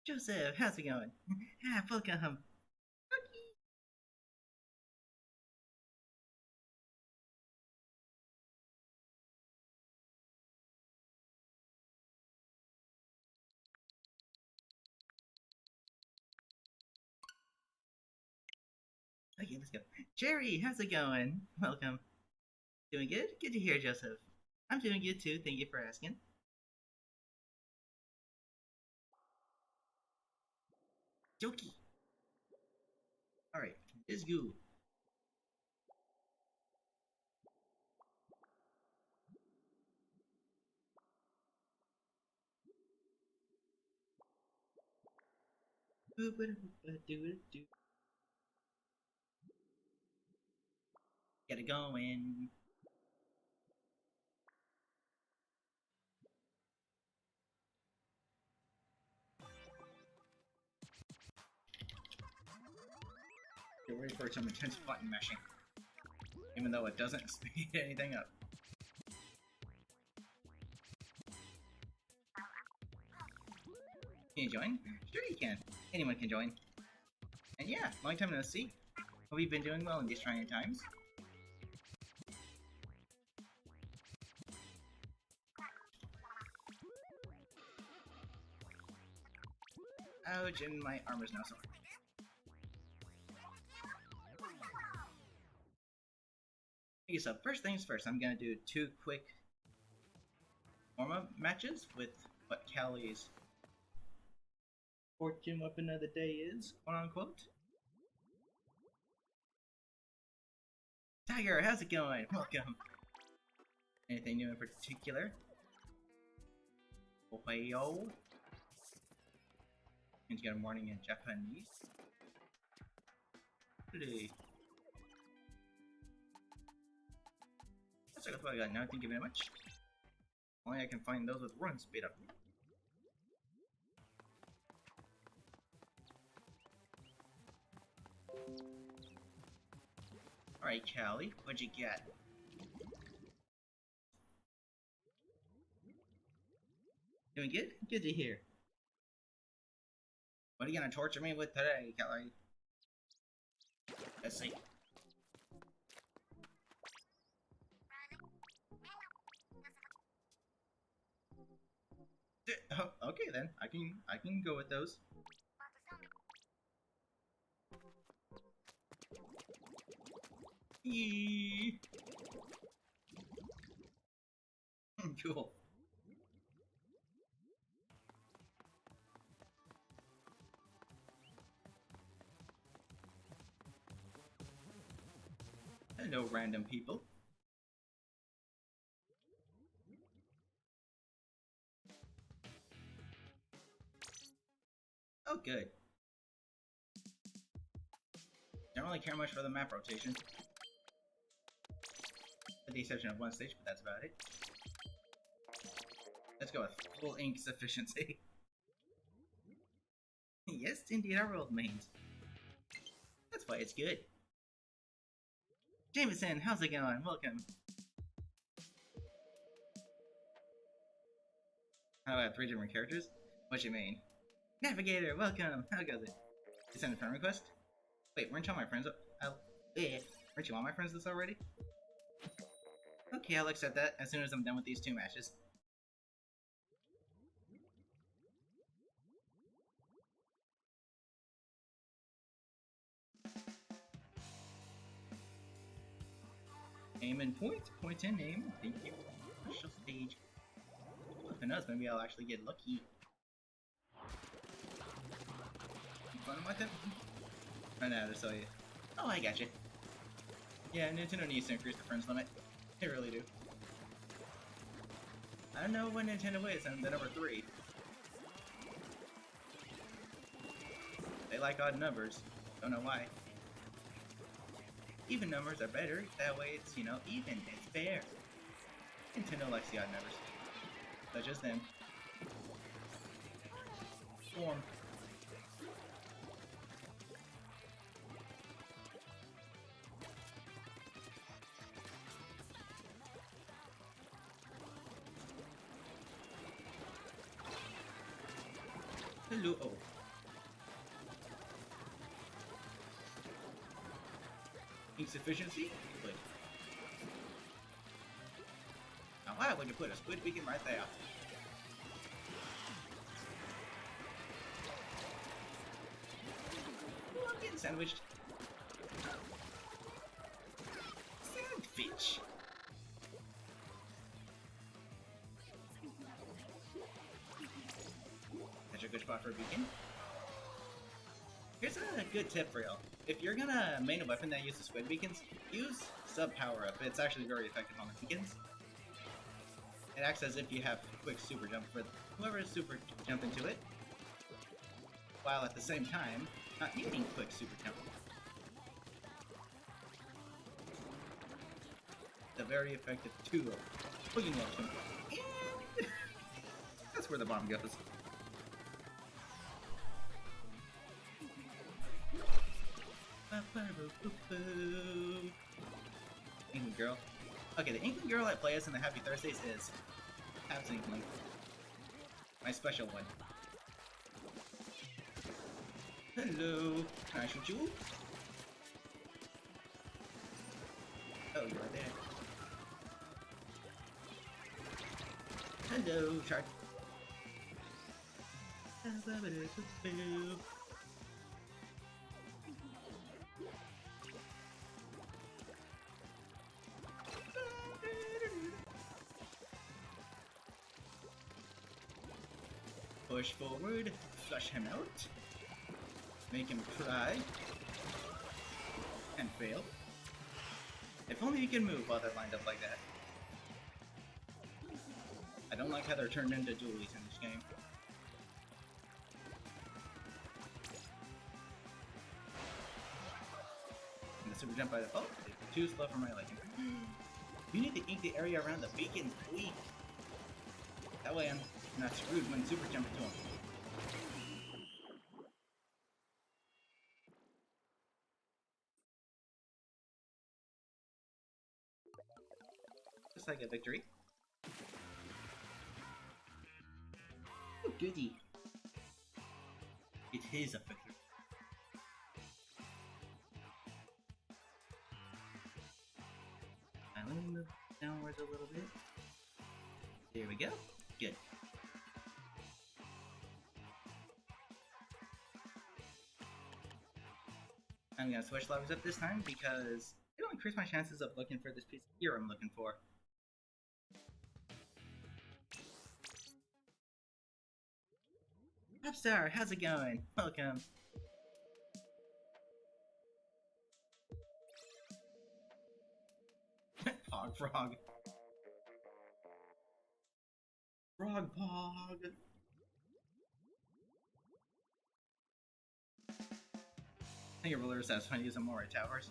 Joseph, how's it going? Welcome. Okay, let's go. Jerry, how's it going? Welcome. Doing good? Good to hear, Joseph. I'm doing good too, thank you for asking. Jokey. Alright, let's go. Get it going. Get ready for some intense button mashing. Even though it doesn't speed anything up. Can you join? Sure you can. Anyone can join. And yeah, long time no see. Hope you've been doing well in these trying times. Ouch, and my armor's now sore. Okay, so first things first, I'm gonna do 2 quick warm-up matches with what Callie's fortune weapon of the day is, quote-unquote. Tiger, how's it going? Welcome. Anything new in particular? Ohio. And you got a morning in Japanese. Today. That's what I got now, thank you very much. Only I can find those with run speed up. Alright, Callie, what'd you get? Doing good? Good to hear. What are you gonna torture me with today, Callie? Let's see. Oh, okay then, I can go with those. Eee. Cool. Hello, random people. Oh, good. Don't really care much for the map rotation. With the exception of one stage, but that's about it. Let's go with full ink sufficiency. Yes, indeed, our world mains. That's why it's good. Jameson, how's it going? Welcome. How about 3 different characters? What you mean? Navigator, welcome! How goes it? You sent a friend request? Wait, weren't you on my friends? Weren't you on my friends list already? Okay, I'll accept that as soon as I'm done with these 2 matches. Aim and point, point and aim. Thank you. Special stage. Who knows? Maybe I'll actually get lucky. Fun with it? I know, to tell you. Oh, I gotcha. Yeah, Nintendo needs to increase the friends limit. They really do. I don't know what Nintendo is, and the number 3. They like odd numbers. Don't know why. Even numbers are better. That way it's, you know, even. It's fair. Nintendo likes the odd numbers. Such as them. Form. Hello. Oh. insufficiency? Good. Now I would put a squid beacon right there. Ooh, I'm getting sandwiched. Sandwich. That's a good spot for a beacon. Here's a good tip for y'all. If you're gonna main a weapon that uses squid beacons, use sub power up. It's actually very effective on the beacons. It acts as if you have quick super jump for whoever is super jump into it, while at the same time not needing quick super jump. It's a very effective tool. Looking at him. And that's where the bomb goes. Inkling Girl. Okay, the Inkling Girl I play as in the Happy Thursdays is Abs Inkling. My special one. Hello. Can I shoot you? Oh, you're right there. Hello, shark. Push forward, flush him out, make him cry, and fail. If only you can move while they're lined up like that. I don't like how they're turned into dualies in this game. And the super jump by default is too slow for my liking. You need to ink the area around the beacons, please. That way I'm not screwed when super jumping to him. Just like a victory. Oh, goody. It is a victory. Let me move downwards a little bit. There we go. Good. I'm gonna switch levels up this time because it'll increase my chances of looking for this piece of gear I'm looking for. Popstar, how's it going? Welcome. Pog Frog. Frog Pog. I think it really is satisfying using more towers.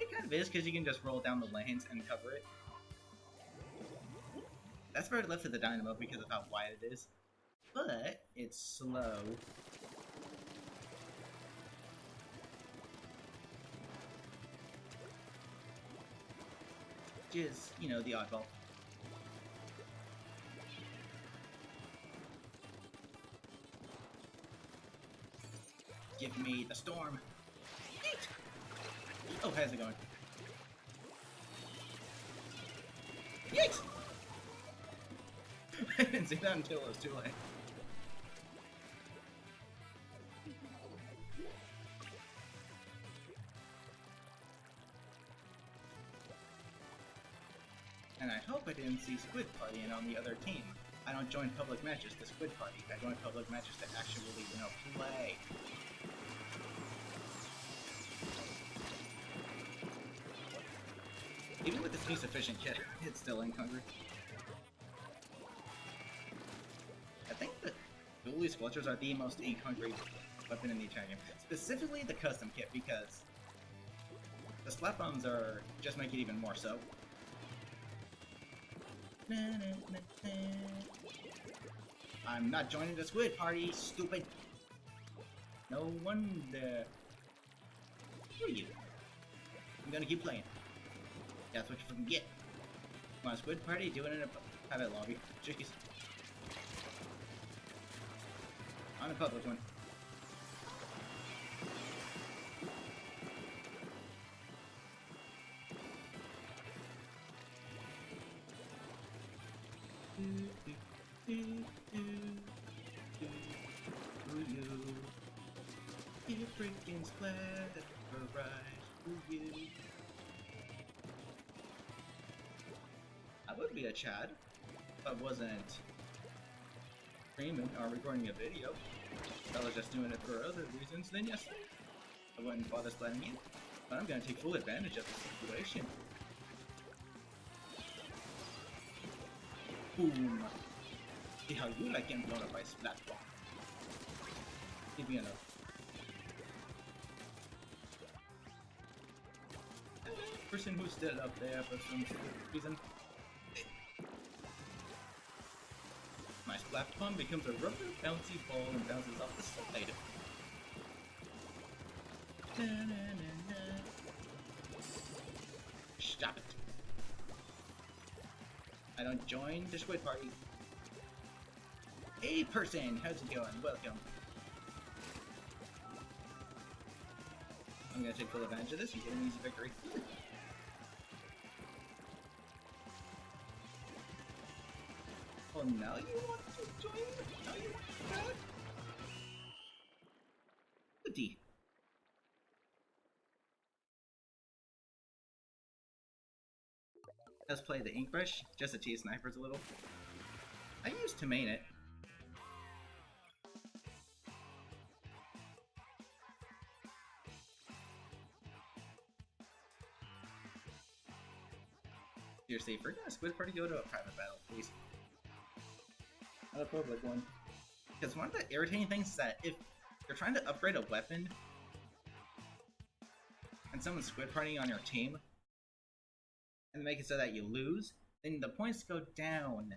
It kind of is, because you can just roll down the lanes and cover it. That's where I left the dynamo because of how wide it is. But it's slow. Which is, you know, the oddball. Give me the storm. Yeet! Oh, how's it going? Yeet! I didn't see that until it was too late. And I hope I didn't see Squid Partying on the other team. I don't join public matches to Squid Party. I join public matches to actually, you know, play. Even with this insufficient kit, it's still incongruous. I think that dually squelchers are the most incongruous weapon in the entire game. Specifically the custom kit, because the slap bombs are just make it even more so. I'm not joining the Squid Party, stupid! No wonder. Who are you? I'm gonna keep playing. That's what you fucking get. Come on, Squid Party, do it in a private lobby. Jeez. On a public one. You freaking splat right through you. I would be a Chad if I wasn't streaming or recording a video. If I was just doing it for other reasons, then yes, I wouldn't bother splatting you. But I'm gonna take full advantage of the situation. Boom! See how you like getting blown up by splat bomb. Leave me alone. Person who stood up there for some reason. My splat bomb becomes a rubber bouncy ball and bounces off the side. Na, na, na, na. Stop it. I don't join the squid party. Hey person, how's it going? Welcome. I'm gonna take full advantage of this and get an easy victory. Oh, now you want to join? Now you want to back? Goody. Let's play the ink brush, just to tease snipers a little. I used to main it. Seriously, if we're gonna squid party, go to a private battle, please. Not a public one. Because one of the irritating things is that if you're trying to upgrade a weapon and someone's squid partying on your team and make it so that you lose, then the points go down.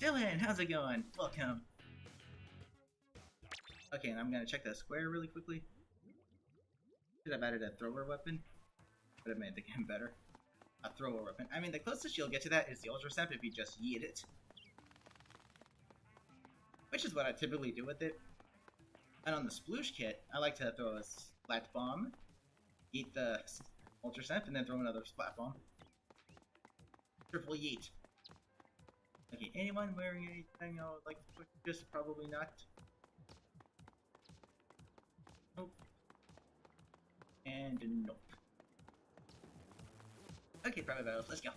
Dylan, how's it going? Welcome. Okay, and I'm gonna check the square really quickly. Should have added a thrower weapon. Would have made the game better. A thrower weapon. I mean, the closest you'll get to that is the Ultra Step if you just yeet it. Which is what I typically do with it. And on the Sploosh kit, I like to throw a Splat Bomb, yeet the Ultra Step, and then throw another Splat Bomb. Triple yeet. Okay, anyone wearing anything I would like to put? Just probably not. Nope. And nope. Okay, private battles, let's go.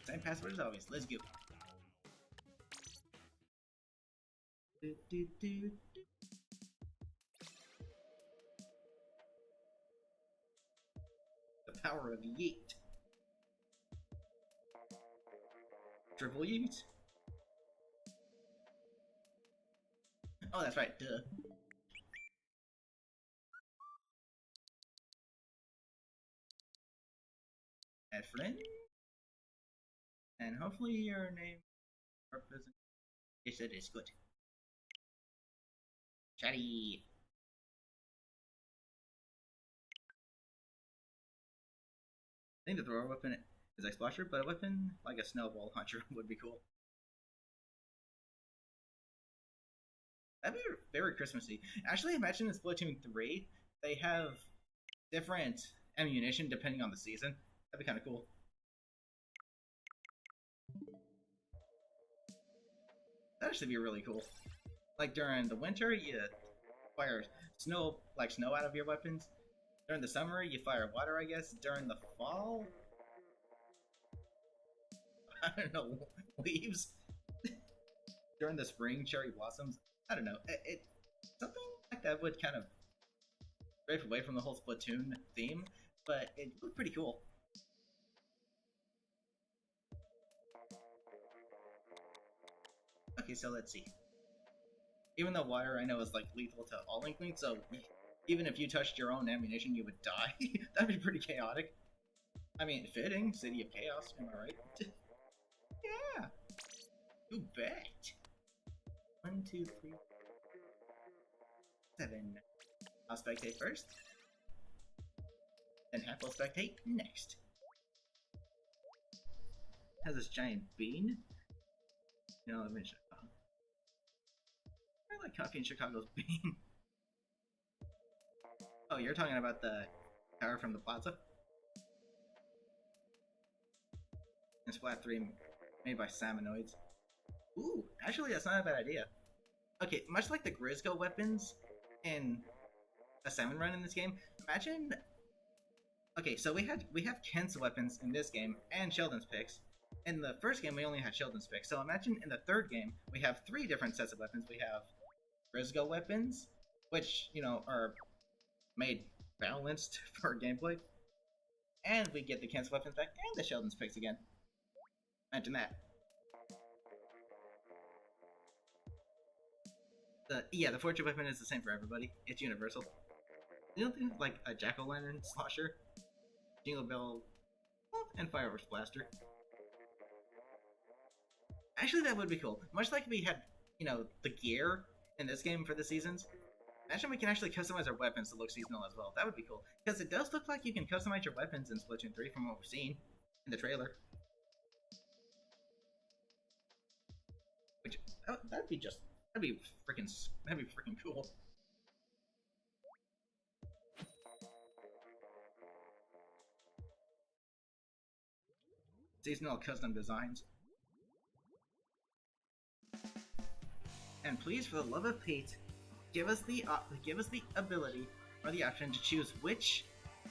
Same password as always, let's go. The power of yeet. Triple yeet. Oh, that's right, duh. Add friend. And hopefully your name represents. Yes, it is good. Chatty. I think the thrower weapon is a splasher, but a weapon like a snowball launcher would be cool. That'd be very Christmassy. Actually, imagine in Splatoon 3, they have different ammunition depending on the season. That'd be kind of cool. That actually be really cool. Like during the winter, you fire snow out of your weapons. During the summer, you fire water, I guess. During the fall, I don't know, leaves. During the spring, cherry blossoms. I don't know. Something like that would kind of break away from the whole Splatoon theme, but it looked pretty cool. Okay, so let's see. Even though water, I know, is like lethal to all Inklings, so even if you touched your own ammunition, you would die. That'd be pretty chaotic. I mean, fitting. City of Chaos, am I right? Yeah. You bet. 1, 2, 3, 7. I'll spectate first. Then Hack will spectate next. Has this giant bean. You know, let me check. I like coffee in Chicago's bean. Oh, you're talking about the tower from the plaza? And Splat 3 made by Salmonoids. Ooh, actually that's not a bad idea. Okay, much like the Grizzco weapons in a salmon run in this game, imagine... Okay, so we have Kent's weapons in this game, and Sheldon's picks. In the first game, we only had Sheldon's picks, so imagine in the third game, we have 3 different sets of weapons. We have Grizzco weapons, which, you know, are made balanced for gameplay. And we get the Kent's weapons back, and the Sheldon's picks again. Imagine that. The fortune weapon is the same for everybody. It's universal. You don't think like a jack-o'-lantern slosher, jingle bell, and fireworks blaster. Actually, that would be cool. Much like we had, you know, the gear in this game for the seasons. Imagine we can actually customize our weapons to look seasonal as well. That would be cool. Because it does look like you can customize your weapons in Splatoon 3 from what we've seen in the trailer. Which, that'd be freaking cool. Seasonal custom designs. And please, for the love of Pete, give us the ability or the option to choose which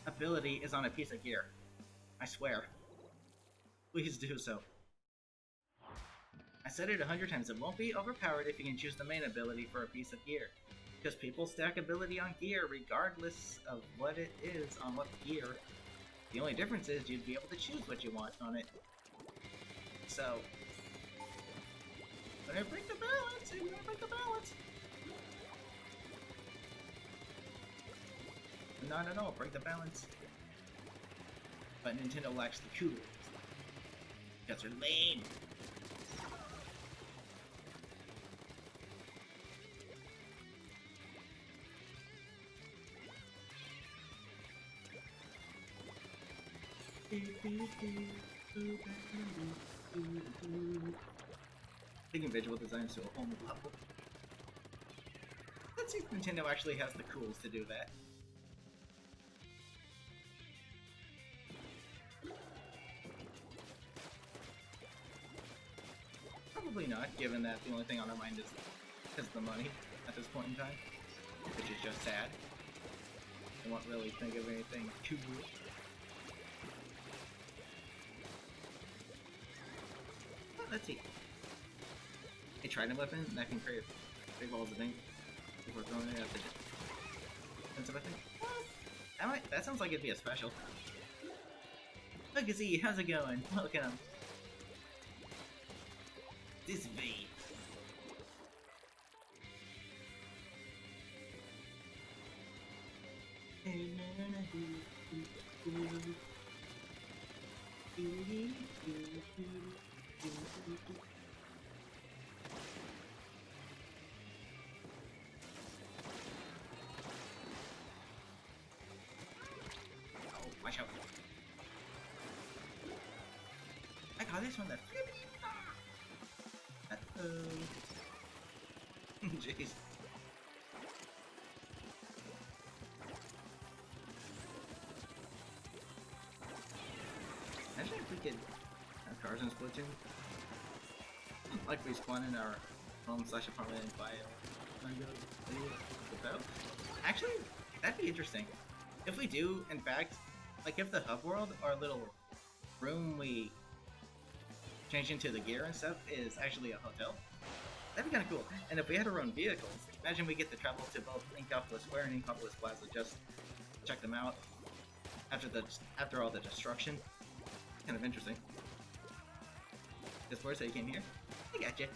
ability is on a piece of gear. I swear. Please do so. I said it 100 times, it won't be overpowered if you can choose the main ability for a piece of gear. Because people stack ability on gear regardless of what it is on what gear. The only difference is you'd be able to choose what you want on it. So... When I break the balance, I'm gonna break the balance! Not at all, break the balance. But Nintendo lacks the cool. Because they're lame! Taking visual designs to a whole new level. Let's see if Nintendo actually has the cools to do that. Probably not, given that the only thing on our mind is the money at this point in time, which is just sad. I won't really think of anything too good. Let's see. A trident weapon that can create big balls of ink before throwing it at the defensive weapon. That sounds like it'd be a special. Look at Z, how's it going? Welcome. This V. Watch out. I got this one that jeez. Imagine if we could have cars in Splatoon. Like we spawn in our home / apartment and buy a Actually, that'd be interesting. If we do, in fact, like if the hub world, our little room we change into the gear and stuff, is actually a hotel, that'd be kind of cool. And if we had our own vehicles, imagine we get to travel to both Inkopolis Square and Inkopolis Plaza, just check them out after all the destruction. Kind of interesting. Just where so you came here? I gotcha.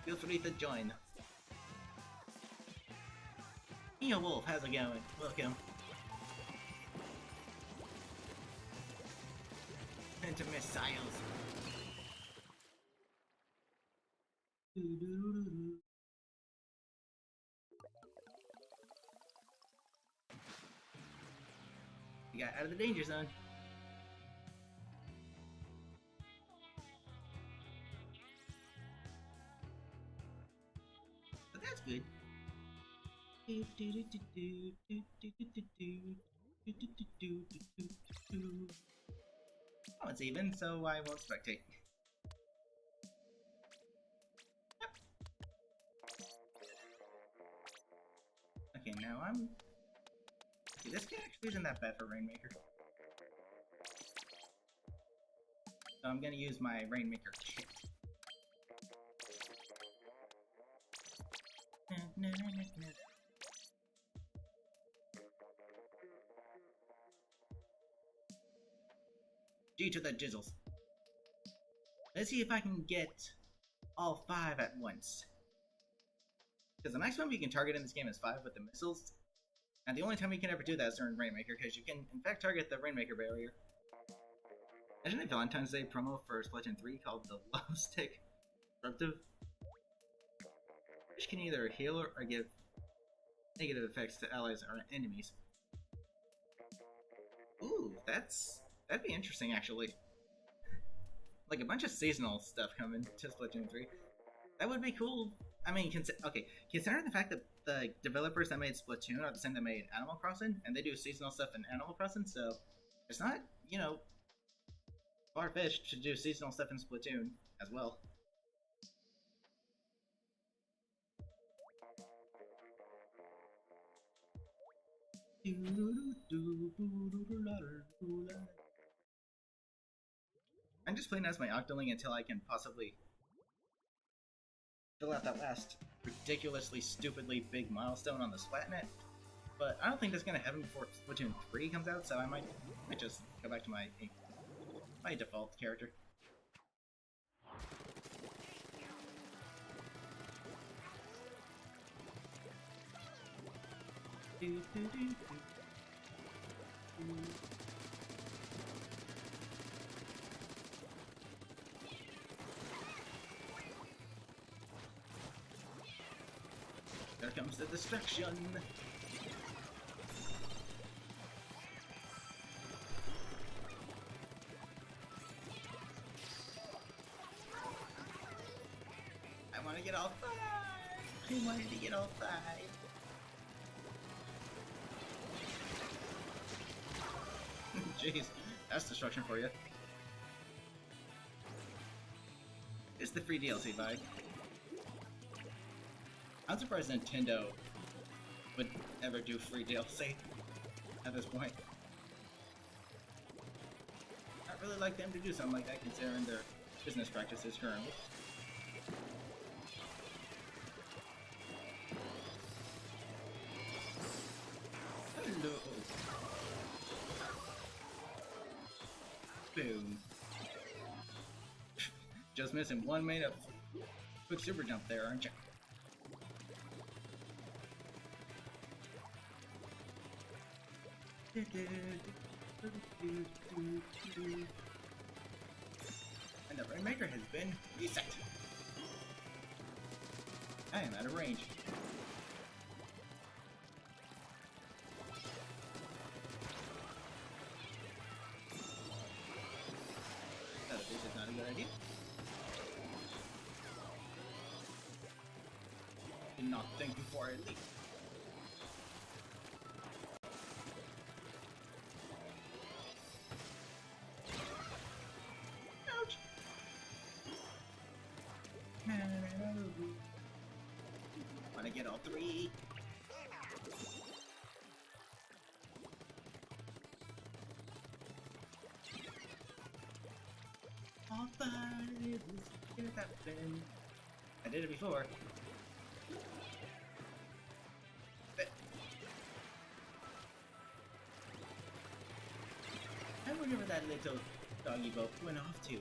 Feel free to join. Neo Wolf, how's it going? Welcome. Into missiles. You got out of the danger zone. That's good. Oh, it's even, so I won't spectate. Okay, now I'm... See, this game actually isn't that bad for Rainmaker. So I'm gonna use my Rainmaker kit. Due to the jizzles. Let's see if I can get all 5 at once. Because the maximum you can target in this game is 5 with the missiles. And the only time you can ever do that is during Rainmaker, because you can in fact target the Rainmaker barrier. Imagine a Valentine's Day promo for Splatoon 3 called the Love Stick Disruptive, which can either heal or give negative effects to allies or enemies. Ooh, that'd be interesting actually. Like a bunch of seasonal stuff coming to Splatoon 3. That would be cool. I mean, considering the fact that the developers that made Splatoon are the same that made Animal Crossing, and they do seasonal stuff in Animal Crossing, so it's not, you know, far-fetched to do seasonal stuff in Splatoon as well. I'm just playing as my Octoling until I can possibly fill out that last ridiculously, stupidly big milestone on the Splatnet. But I don't think that's gonna happen before Splatoon 3 comes out, so I might just go back to my default character. There comes the destruction! I want to get all 5! I wanted to get all 5! Jeez, that's destruction for you. It's the free DLC vibe. I'm surprised Nintendo would ever do free DLC at this point. I'd really like them to do something like that considering their business practices currently. Hello. Boom. Just missing one minute of quick super jump there, aren't you? And the Rainmaker has been reset. I am out of range. Oh, this is not a good idea. Did not think before I leaped. Ouch! Wanna get all 3? All 5! Let's get it happen. I did it before. I wonder where that little doggy boat went off to.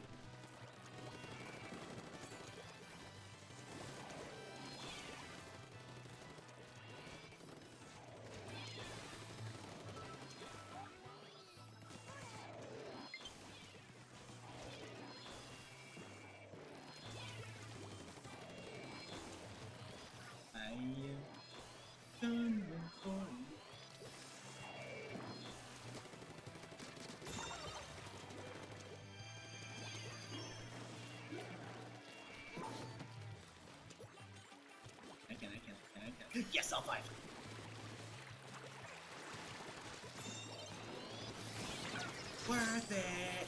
I am coming for you. I can. Yes, all 5. Worth it.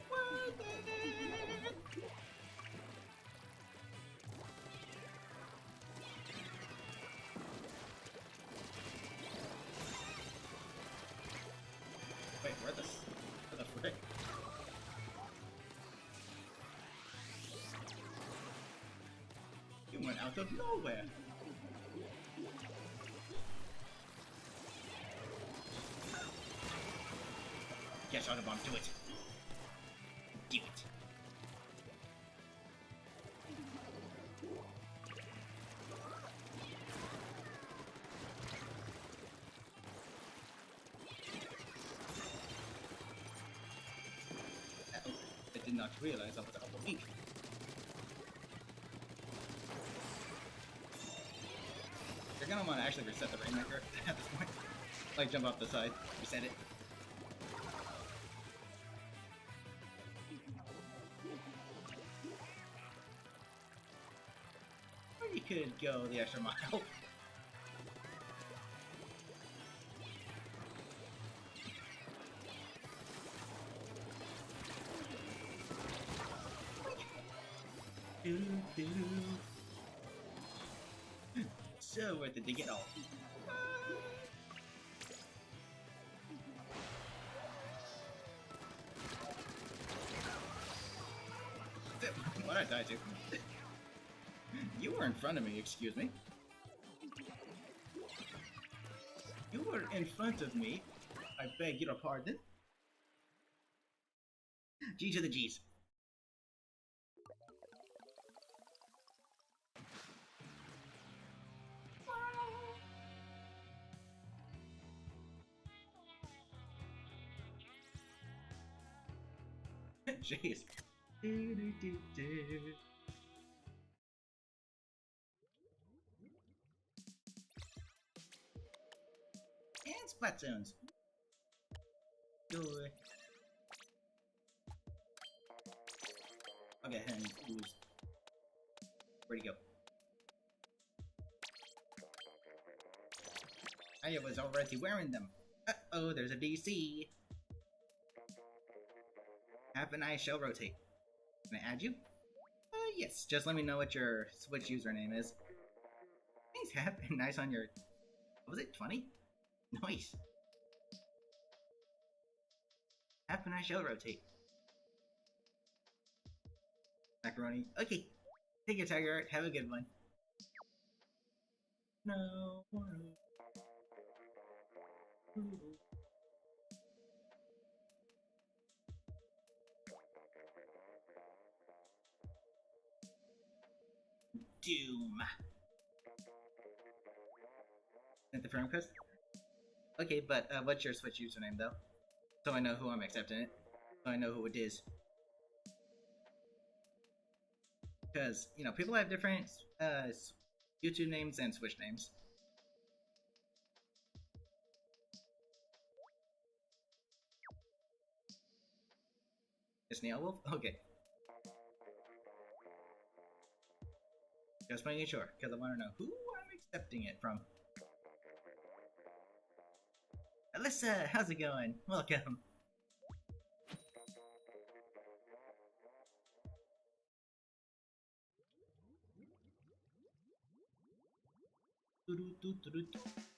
Worth it. Wait, where the frick? You went out of nowhere. Yes, Autobomb, do it. Do it. Uh-oh. I did not realize I was out of ink. You're gonna want to actually reset the Rainmaker at this point. Like, jump off the side, reset it. Or you could go the extra mile. So worth it to get off. What did I die to? You were in front of me, excuse me. You were in front of me. I beg your pardon. G to the G's. Jeez. And Splatoons. I'll get him. Where'd he go? I was already wearing them. Uh-oh, there's a DC. Have an eye shall rotate. Can I add you? Yes. Just let me know what your Switch username is. Thanks, Hap. Nice on your... What was it? 20? Nice. Hap and I shall rotate. Macaroni. Okay. Take your Tiger Art. Have a good one. No. Doom. At the friend request? Okay, but what's your Switch username though? So I know who I'm accepting it. So I know who it is. Because, you know, people have different YouTube names and Switch names. It's Neil Wolf? Okay. Just making sure, because I want to know who I'm accepting it from. Alyssa, how's it going? Welcome.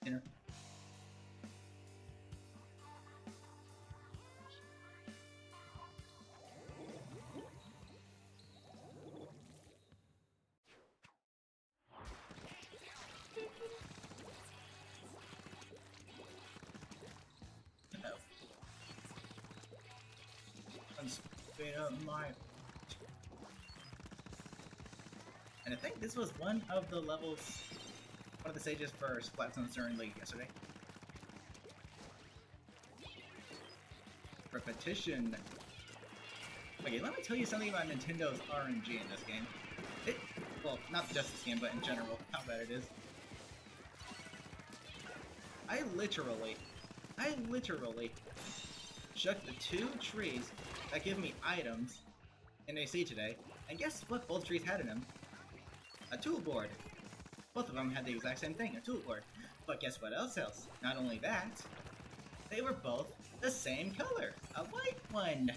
Dinner. Spit up my... And I think this was one of the levels, one of the stages for Splatoon during League yesterday. Repetition. Okay, let me tell you something about Nintendo's RNG in this game. Well, not just this game, but in general, how bad it is. I literally chucked the 2 trees that give me items in AC today, and guess what both trees had in them? A tool board. Both of them had the exact same thing, a tool board. But guess what else? Not only that, they were both the same color, a white one.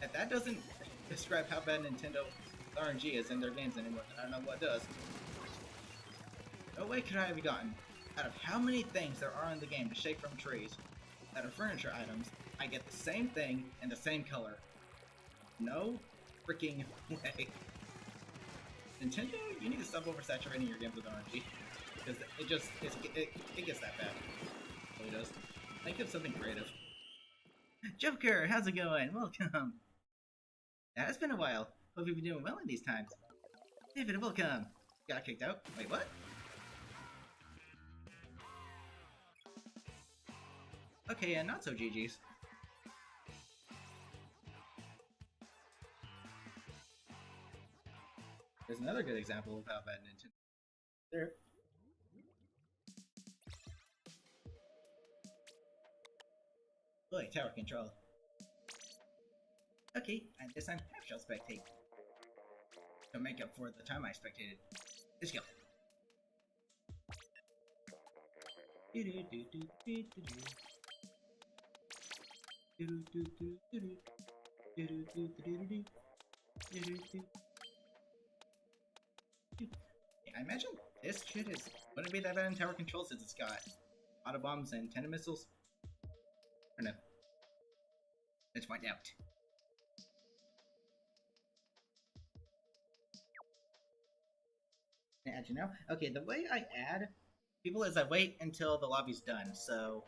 If that doesn't describe how bad Nintendo RNG is in their games anymore, then I don't know what does. No way could I have gotten, out of how many things there are in the game to shake from trees, that are furniture items, I get the same thing in the same color. No freaking way. Nintendo, you need to stop oversaturating your games with RNG. Because it gets that bad. It really does. Think of something creative. Joker, how's it going? Welcome. Now, it's been a while. Hope you've been doing well in these times. David, welcome. Got kicked out? Wait, what? Okay, and not so GG's. There's another good example of how bad Nintendo is. There. Boy, tower control. Okay, and this time half shall spectate. To make up for the time I spectated. Let's go. I imagine this shit wouldn't be that bad in tower control since it's got auto bombs and tendon missiles. Or no. Let's find out. Add you now? Okay, the way I add people is I wait until the lobby's done, so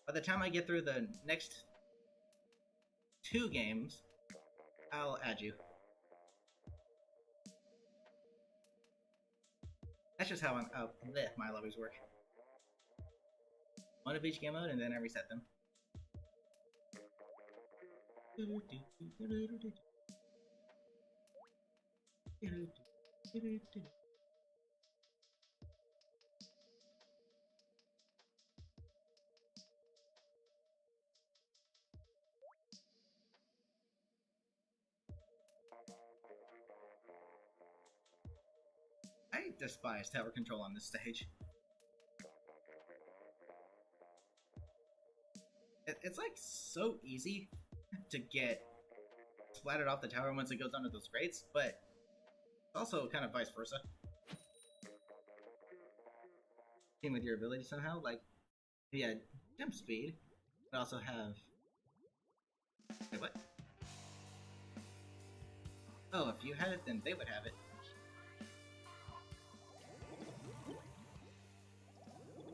by the time I get through the next 2 games, I'll add you. That's just how my lobbies work. One of each game mode, and then I reset them. I despise tower control on this stage. It's like so easy to get splattered off the tower once it goes under those grates, but also kind of vice versa. Same with your ability somehow, like if you had jump speed, but also have... Wait, what? Oh, if you had it, then they would have it.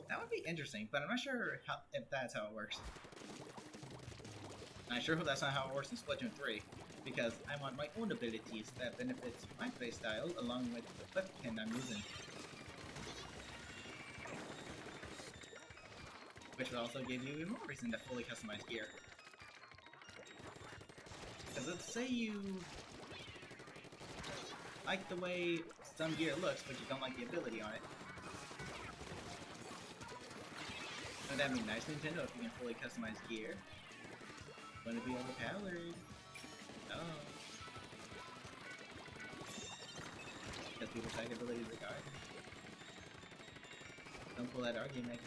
That would be interesting, but I'm not sure if that's how it works. And I sure hope that's not how it works in Splatoon 3, because I want my own abilities that benefits my playstyle along with the weapon I'm using. Which would also give you even more reason to fully customize gear. Because let's say you like the way some gear looks, but you don't like the ability on it. Would that be nice, Nintendo, if you can fully customize gear? Wouldn't it be overpowered? No. Because people take abilities regard. Don't pull that argument.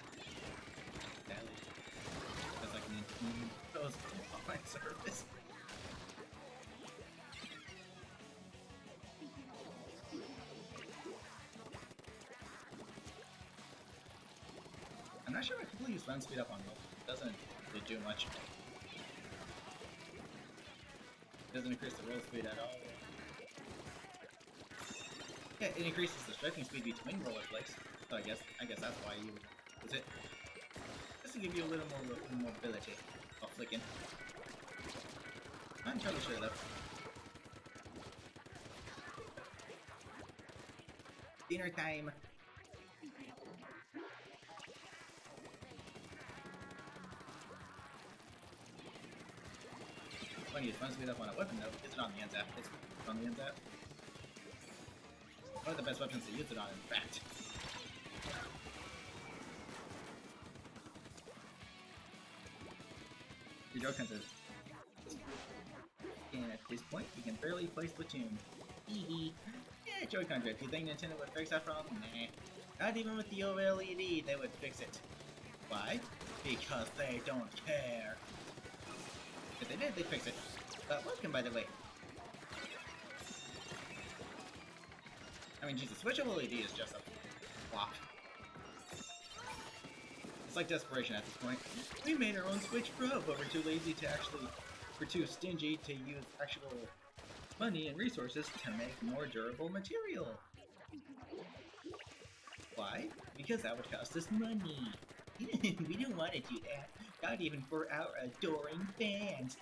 That's like Nintendo's online service. I'm not sure if I completely use run speed up on roll. It doesn't really do much. It doesn't increase the roll speed at all. Yeah, it increases the striking speed between roller flicks. So I guess that's why you would use it. Just to give you a little more mobility while flicking. I'm not entirely sure though. Dinner time! When you use fun speed up on a weapon though, is it on the end zap? It's on the end zap. One of the best weapons to use it on, in fact. Your joke is this point, you can barely play Splatoon. Hee Yeah, Joy-Con drift. You think Nintendo would fix that problem? Nah. Not even with the OLED, they would fix it. Why? Because they don't care. If they did, they'd fix it. But welcome, by the way. I mean, Jesus, Switch OLED is just a flop. It's like desperation at this point. We made our own Switch Pro, but we're too lazy to actually... We're too stingy to use actual money and resources to make more durable material. Why? Because that would cost us money. We don't want to do that. Not even for our adoring fans.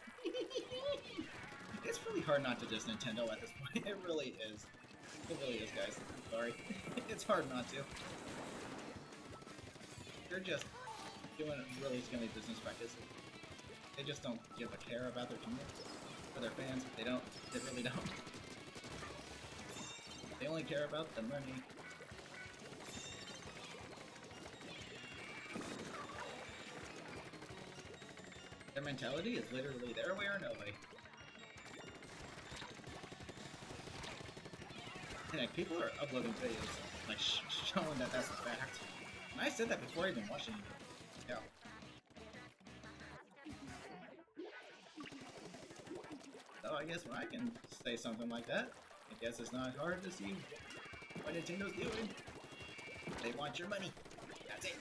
It's really hard not to diss Nintendo at this point. It really is. It really is, guys. I'm sorry. It's hard not to. They're just doing a really scummy business practice. They just don't give a care about their community or their fans. They don't. They really don't. They only care about the money. Their mentality is literally their way or no way. And like, people are uploading videos, like, showing that that's the fact. And I said that before even watching it. Yeah. So I guess when I can say something like that, I guess it's not hard to see what Nintendo's doing. They want your money. That's it.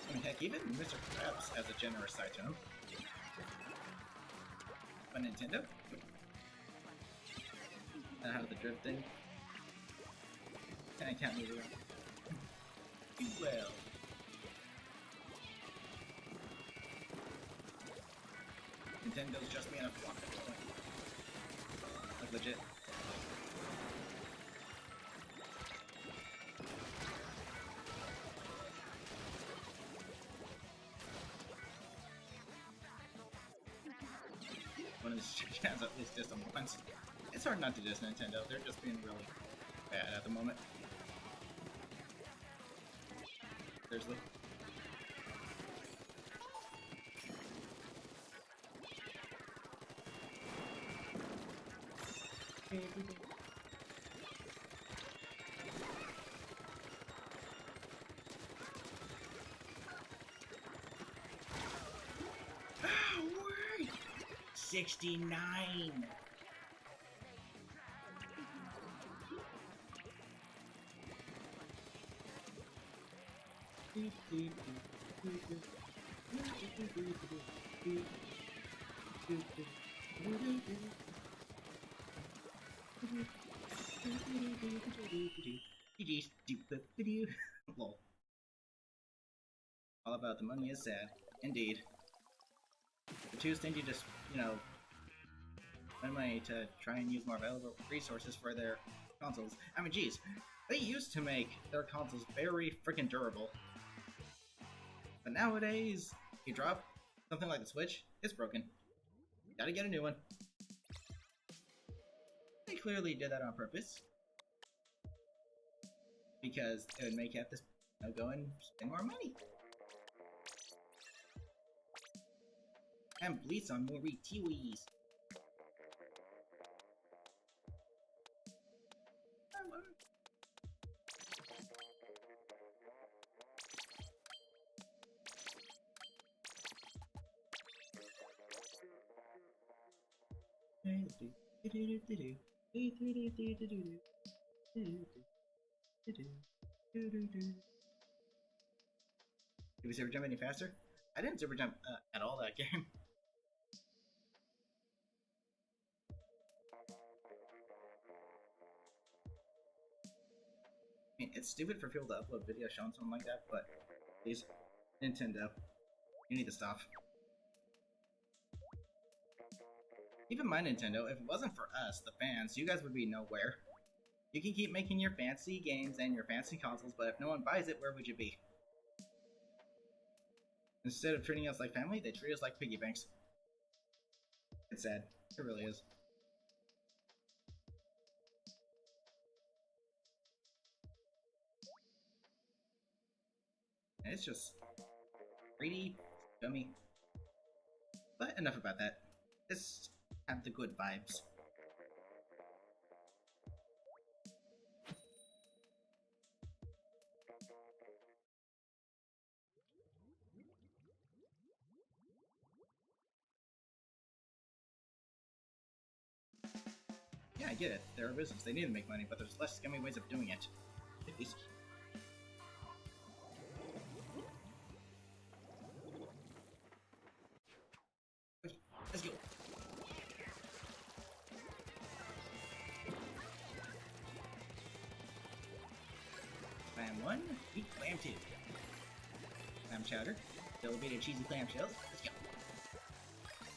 I mean, heck, even Mr. Krabs has a generous side to him. But Nintendo? I have the drift thing. And I can't move around. You will. Nintendo's just being a flop at this point. Like, legit. One of these has at least diss them once. It's hard not to diss Nintendo. They're just being really bad at the moment. Seriously. Oh, word! 69! Lol. All about the money is sad. Indeed. They're too stingy to, you know, spend money to try and use more available resources for their consoles. I mean, geez, they used to make their consoles very freaking durable. But nowadays, you drop something like the Switch, it's broken. Gotta get a new one. They clearly did that on purpose. Because it would make you have to, you know, go and spend more money. And bleach on more TVs. Did we super jump any faster? I didn't super jump at all that game. I mean, it's stupid for people to upload videos showing something like that, but please, Nintendo, you need to stop. Even my Nintendo, if it wasn't for us, the fans, you guys would be nowhere. You can keep making your fancy games and your fancy consoles, but if no one buys it, where would you be? Instead of treating us like family, they treat us like piggy banks. It's sad. It really is. And it's just pretty gummy. But enough about that. Let's have the good vibes. Yeah, I get it. They're a business. They need to make money, but there's less scummy ways of doing it. At least. Let's go. Clam 1, eat clam 2. Clam chowder, elevated cheesy clam shells. Let's go.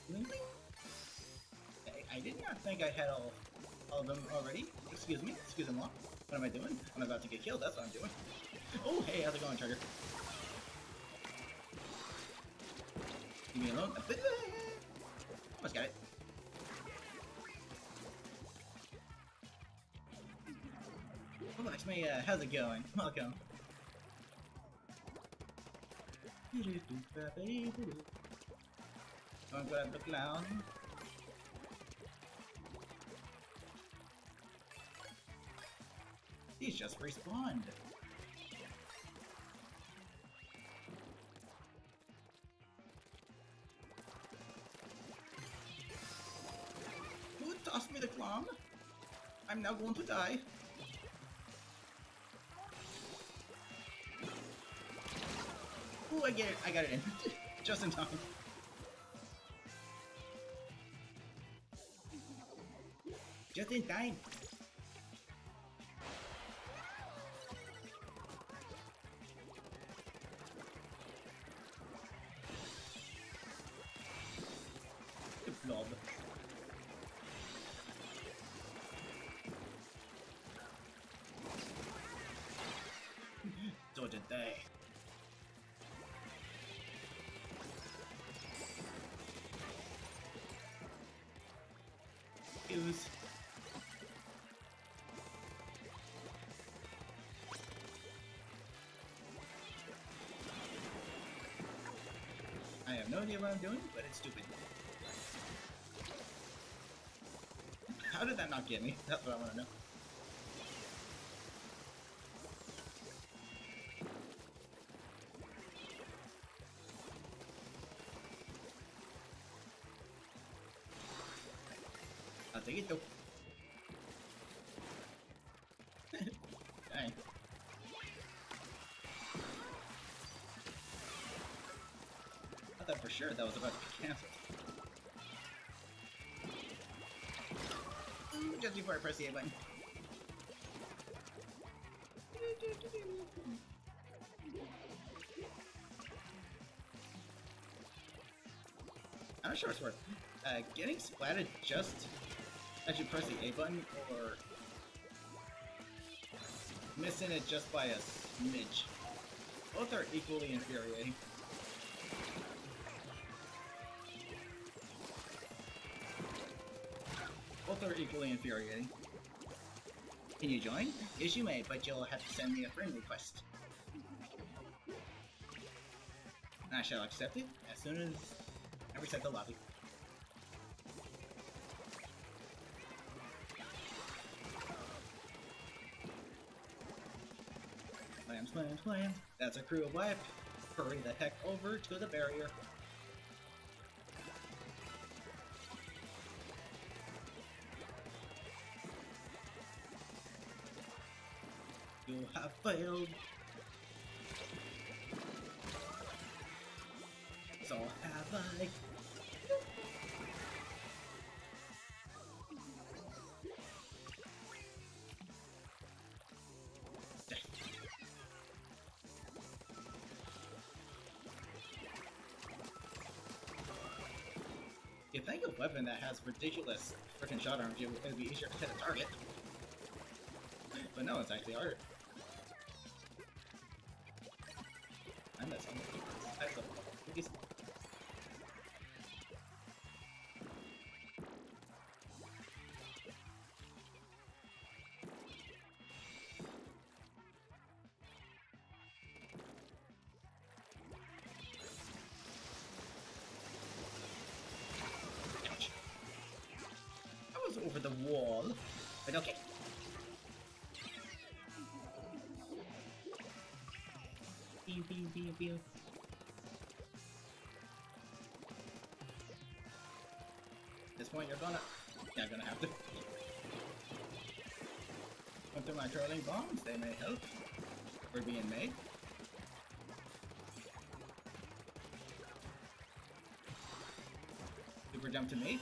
Bling, bling. I did not think I had all of them already. Excuse me, what am I doing? I'm about to get killed, that's what I'm doing. Oh, hey, how's it going, Trigger? Leave me alone. Almost got it. Oh, it's me, how's it going? Welcome. Don't grab the clown. He's just respawned. Who tossed me the clown? I'm now going to die. Ooh, I get it. I got it in. Just in time. Just in time. Blob. So did they. Use. I have no idea what I'm doing, but it's stupid. How did that not get me? That's what I want to know. I'll take it though. Dang. I thought for sure that was about to be cancelled. Ooh, just before I press the A button. I'm not sure it's worth. Getting splatted just as you press the A button, or missing it just by a smidge. Both are equally infuriating. Both are equally infuriating. Can you join? Yes, you may, but you'll have to send me a friend request. And I shall accept it as soon as I reset the lobby. Clams. That's a crew of wipe. Hurry the heck over to the barrier. You have failed. So have I. You think a weapon that has ridiculous freaking shot arms, it would be easier to hit a target. But no, it's actually hard. I mess on the types of cookies. the wall. But okay. Pew, pew, pew, pew. At this point, you're gonna have to. Come through my trolling bombs, they may help. We're being made. Super jump to me.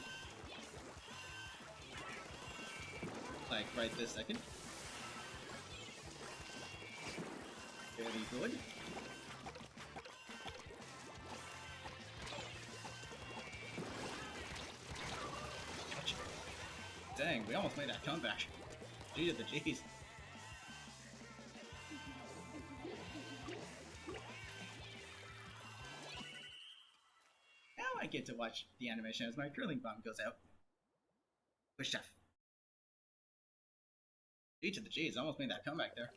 Like right this second. Very good. Dang, we almost made that comeback. G to the G's. Now I get to watch the animation as my curling bomb goes out. Good stuff. G to the G's, almost made that comeback there.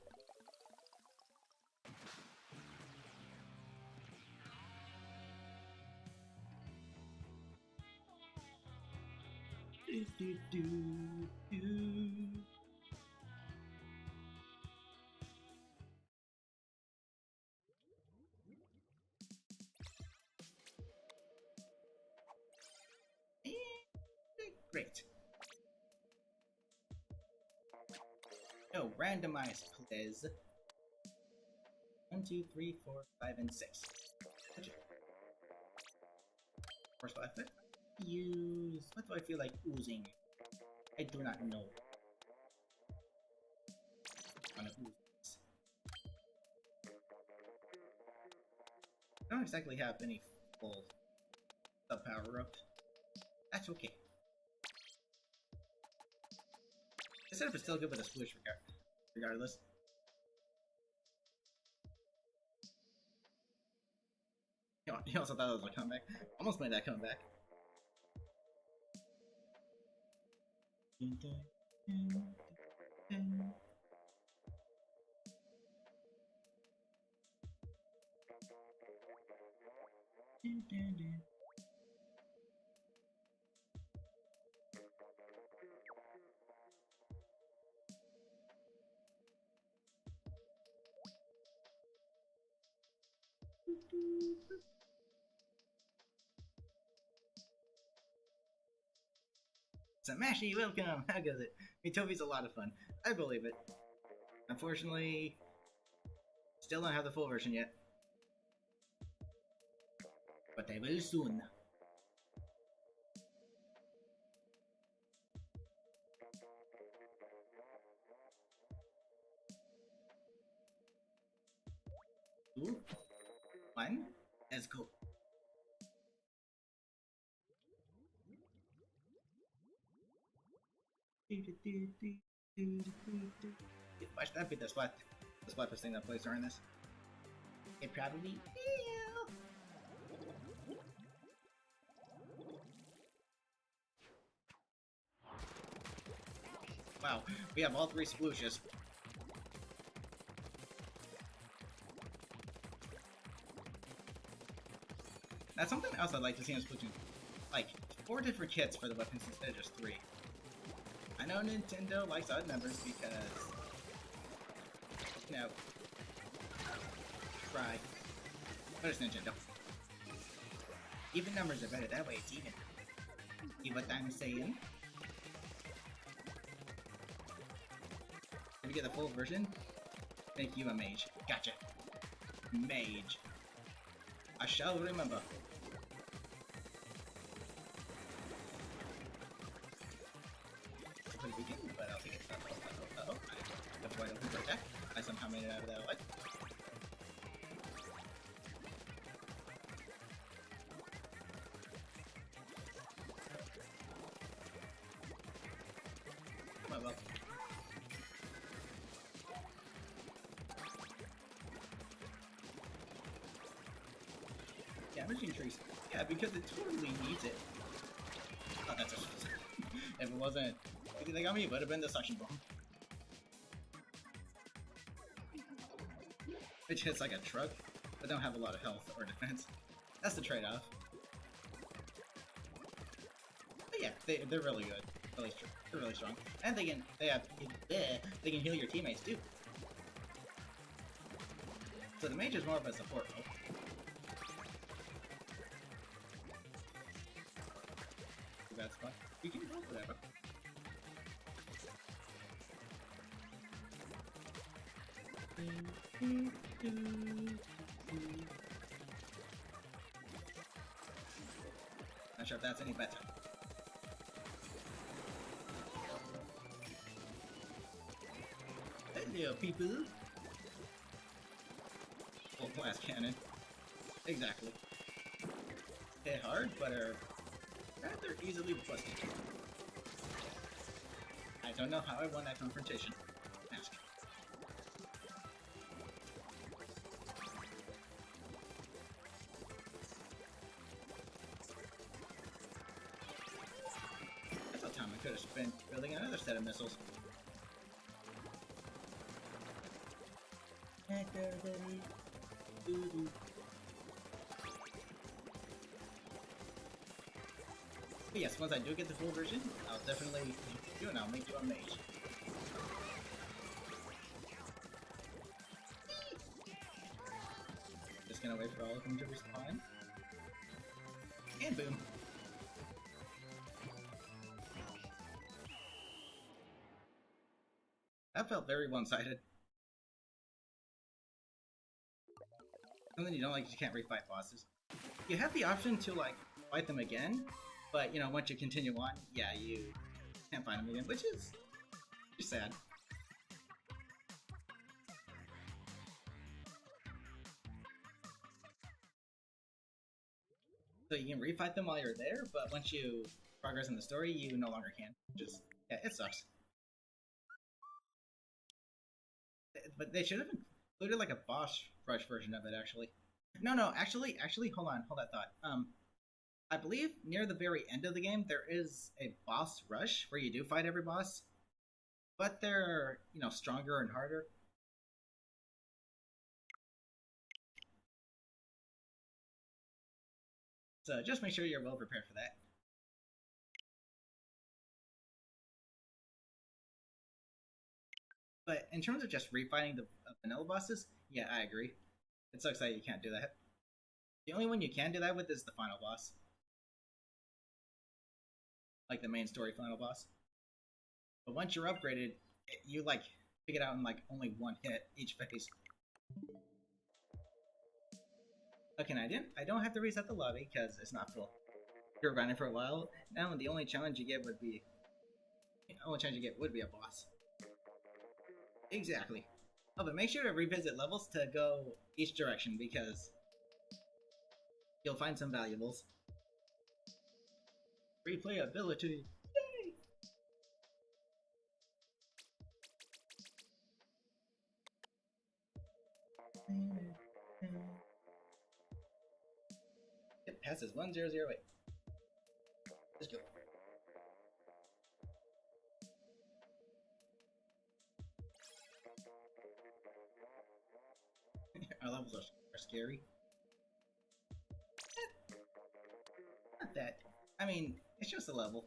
Do, do, do, do. Great. Oh, randomize, please. 1, 2, 3, 4, 5, and 6. First life fit. Use. What do I feel like oozing? I do not know. I'm gonna ooze this. I don't exactly have any full sub power up. That's okay. The setup is still good with a splish regardless. You also thought it was a comeback. Almost made that comeback. Samashi, welcome! How goes it? Mitovi's a lot of fun. I believe it. Unfortunately, still don't have the full version yet. But they will soon. Two, one, let's go. Watch that be the spot first thing that plays during this. It probably will. Wow, we have all three splooshes. That's something else I'd like to see in Splatoon. Like, 4 different kits for the weapons instead of just 3. I know Nintendo likes odd numbers because, you know, try. But it's Nintendo. Even numbers are better, that way it's even. See what I'm saying? If you get the full version, make you a mage. Gotcha. Mage. I shall remember. Pretty weekend, but I'll take it. Uh-oh. That's why I don't think attack. I somehow made it out of that alive. Oh well. Yeah, machine trees. Yeah, because it totally needs it. Oh, that's just if it wasn't anything on me, it would have been the suction bomb. Which hits like a truck, but don't have a lot of health or defense. That's the trade-off. But yeah, they're really good. Really true. They're really strong, and they can heal your teammates too. So the mage is more of a support role. Bad spot. You can go for that. Not sure if that's any better. Hello, people. Full blast cannon. Exactly. Hit hard, but are rather easily busted. I don't know how I won that confrontation. Ask. That's all time I could have spent building another set of missiles. But yes, once I do get the full version, I'll definitely make you and I'll make you a mage. Just gonna wait for all of them to respawn. And boom. That felt very one-sided. Something you don't like is you can't refight bosses. You have the option to like fight them again, but you know, once you continue on, yeah, you can't find them again, which is sad. So you can refight them while you're there, but once you progress in the story, you no longer can. Just yeah, it sucks. But they should have included like a boss rush version of it, actually. No, actually, hold that thought. I believe near the very end of the game there is a boss rush where you do fight every boss, but they're, you know, stronger and harder. So just make sure you're well prepared for that. But in terms of just refighting the vanilla bosses, yeah, I agree. It sucks that you can't do that. The only one you can do that with is the final boss. Like the main story final boss. But once you're upgraded, you like pick it out in like only one hit each phase. Okay, I don't have to reset the lobby because it's not full. If you're grinding for a while, now the only challenge you get would be a boss. Exactly. Oh, but make sure to revisit levels to go each direction because you'll find some valuables. Replayability. Yay! It passes 1008. Let's go. Our levels are scary. Not that. I mean, it's just a level.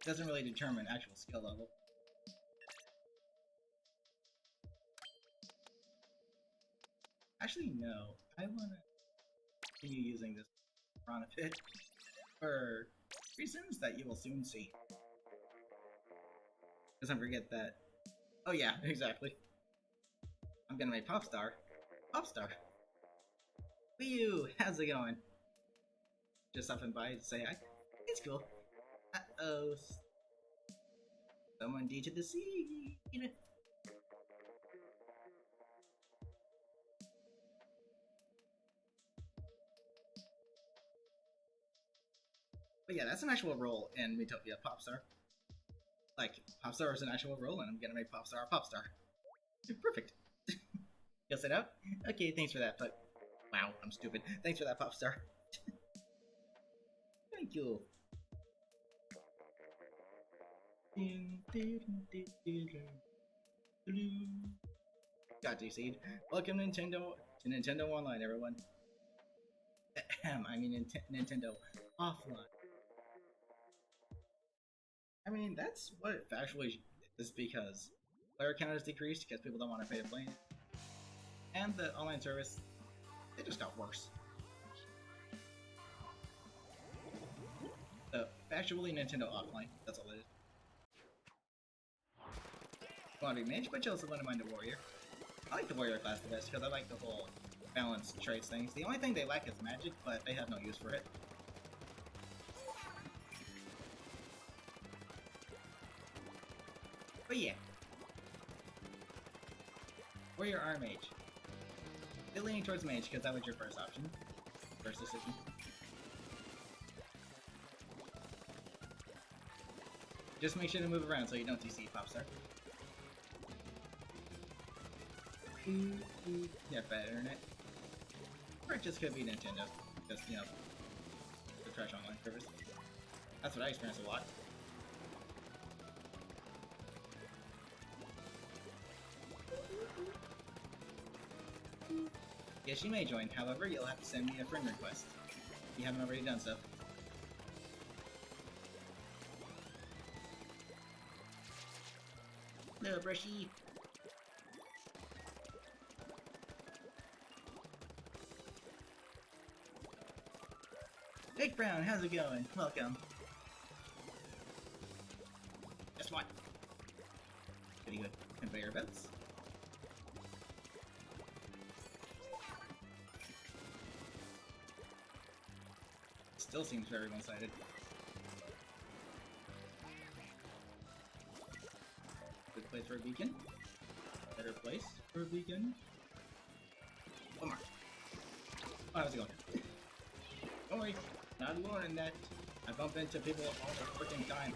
It doesn't really determine actual skill level. Actually, no. I want to continue using this Piranha Pit for reasons that you will soon see. Because I forget that. Oh yeah, exactly. I'm gonna make Popstar. Popstar. Wee-oo! How's it going? Just stopping by to say hi. It's cool. Uh-oh. Someone D to the seed. But yeah, that's an actual role in Metopia, Popstar. Like, Popstar is an actual role, and I'm gonna make Popstar a Popstar. Perfect. You'll set up? Okay, thanks for that, but... Wow, I'm stupid. Thanks for that, Popstar. Thank you. Got you, Seed. Welcome Nintendo to Nintendo Online, everyone. I mean Nintendo Offline. I mean, that's what it factually is because player count has decreased because people don't want to pay to play it. And the online service, it just got worse. So, factually, Nintendo offline. That's all it is. You want to be mage, but you also want to mind the warrior. I like the warrior class the best because I like the whole balanced traits things. The only thing they lack is magic, but they have no use for it. But yeah. Warrior or mage? Still leaning towards mage because that was your first option. First decision. Just make sure to move around so you don't DC Popstar. Yeah, bad internet. Or it just could be Nintendo. Because, you know, the trash online service. That's what I experience a lot. Yes, you may join. However, you'll have to send me a friend request. If you haven't already done so. No, brushy. Big Brown, how's it going? Welcome. Guess what? Pretty good. Conveyor belts. Still seems very one-sided. Good place for a beacon. Better place for a beacon. One more. Oh, how's it going? Don't worry, not alone in that. I bump into people all the freaking time.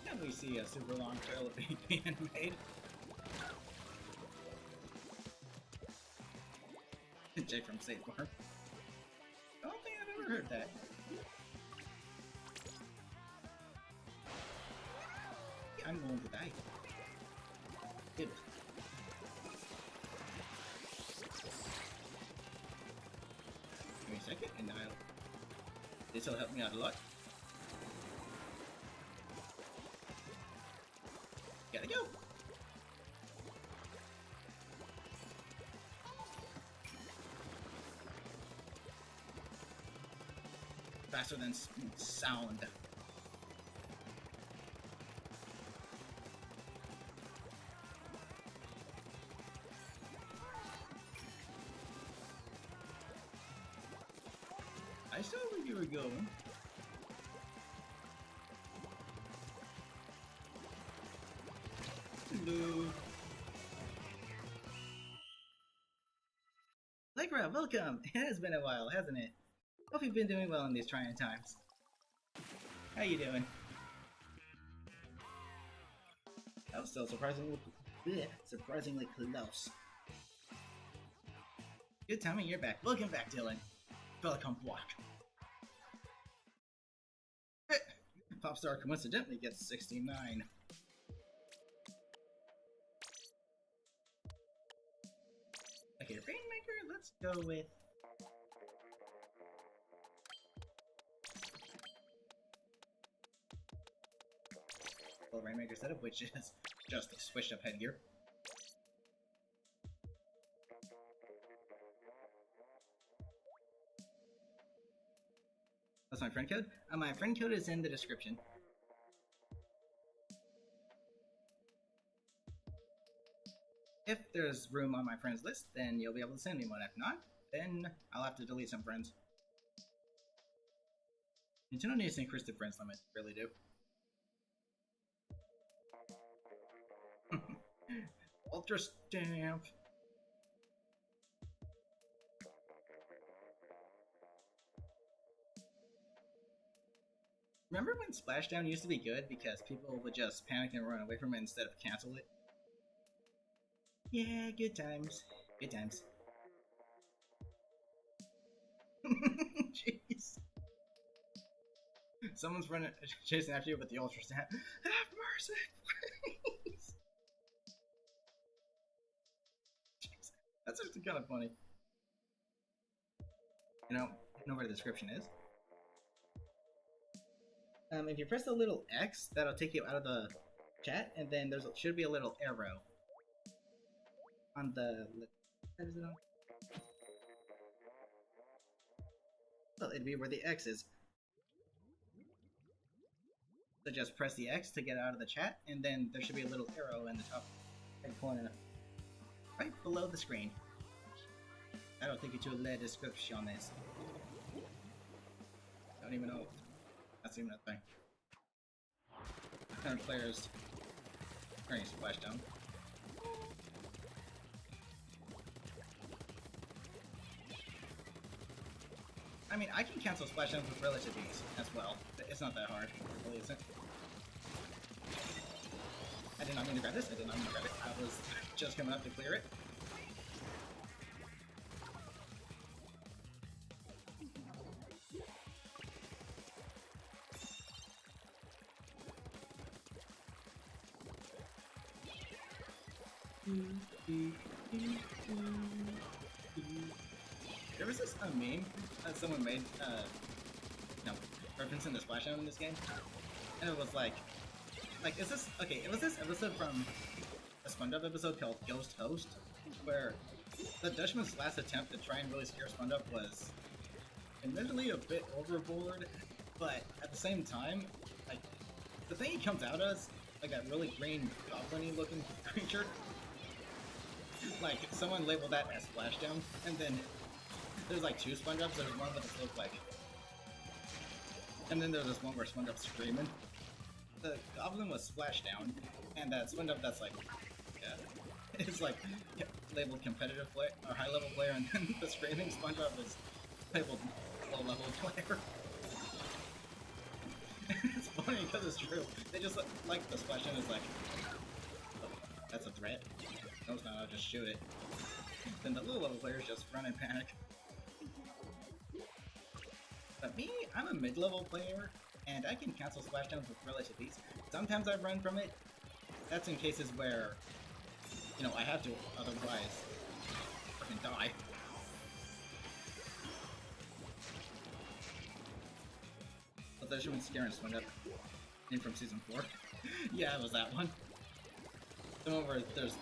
Can we see a super long trail of being made? Jake from State Farm. I don't think I've ever heard that. Yeah, I'm going to die. Good. Give me a second, and this will help me out a lot. Gotta go. Faster than sound. I saw where you were going. Hello. Lycra, welcome! It has been a while, hasn't it? Hope you've been doing well in these trying times. How you doing? That was still surprisingly close. Good timing, you're back. Welcome back, Dylan. Welcome back. Popstar coincidentally gets 69. Okay, Rainmaker, let's go with... well, Rainmaker setup, which is just a switched up headgear. That's my friend code? My friend code is in the description. If there's room on my friends list, then you'll be able to send me one. If not, then I'll have to delete some friends. Nintendo needs to increase the friends limit, really do. Ultra Stamp! Remember when Splashdown used to be good because people would just panic and run away from it instead of cancel it? Yeah, good times. Good times. Jeez. Someone's chasing after you with the Ultra Stamp. Have mercy, please! That's actually kind of funny. You know where the description is? If you press the little X, that'll take you out of the chat, and then should be a little arrow on the. What is it on? Well, it'd be where the X is. So just press the X to get out of the chat, and then there should be a little arrow in the top right corner, right below the screen. That'll take you to a descripciones. Don't even know. That's even a thing. Current players turning splashdown. I mean, I can cancel splashdowns with relative ease as well. It's not that hard. It really isn't. I did not mean to grab this. I did not mean to grab it. I was just coming up to clear it. There was this meme that someone made, referencing the splashdown in this game, and it was like, is this, okay, it was this episode from a SpongeBob episode called Ghost Host, where the Dutchman's last attempt to try and really scare SpongeBob was admittedly a bit overboard, but at the same time, like, the thing he comes out as, like that really green goblin-y looking creature, like, someone labeled that as Splashdown, and then there's like two SpongeBobs. There's one that looked like, and then there's this one where SpongeBob's screaming. The goblin was Splashdown, and that SpongeBob that's like, yeah, it's like labeled competitive play or high level player, and then the screaming SpongeBob is labeled low level player. It's funny because it's true. They just like the Splashdown is like, oh, that's a threat. No, it's not. I'll just shoot it. Then the low level players just run and panic. But me, I'm a mid-level player, and I can cancel splashdowns with relative ease. Sometimes I run from it. That's in cases where, I have to, otherwise I can die. But that should have been scaring SpongeBob. In from season 4. Yeah, it was that one. The one where there's...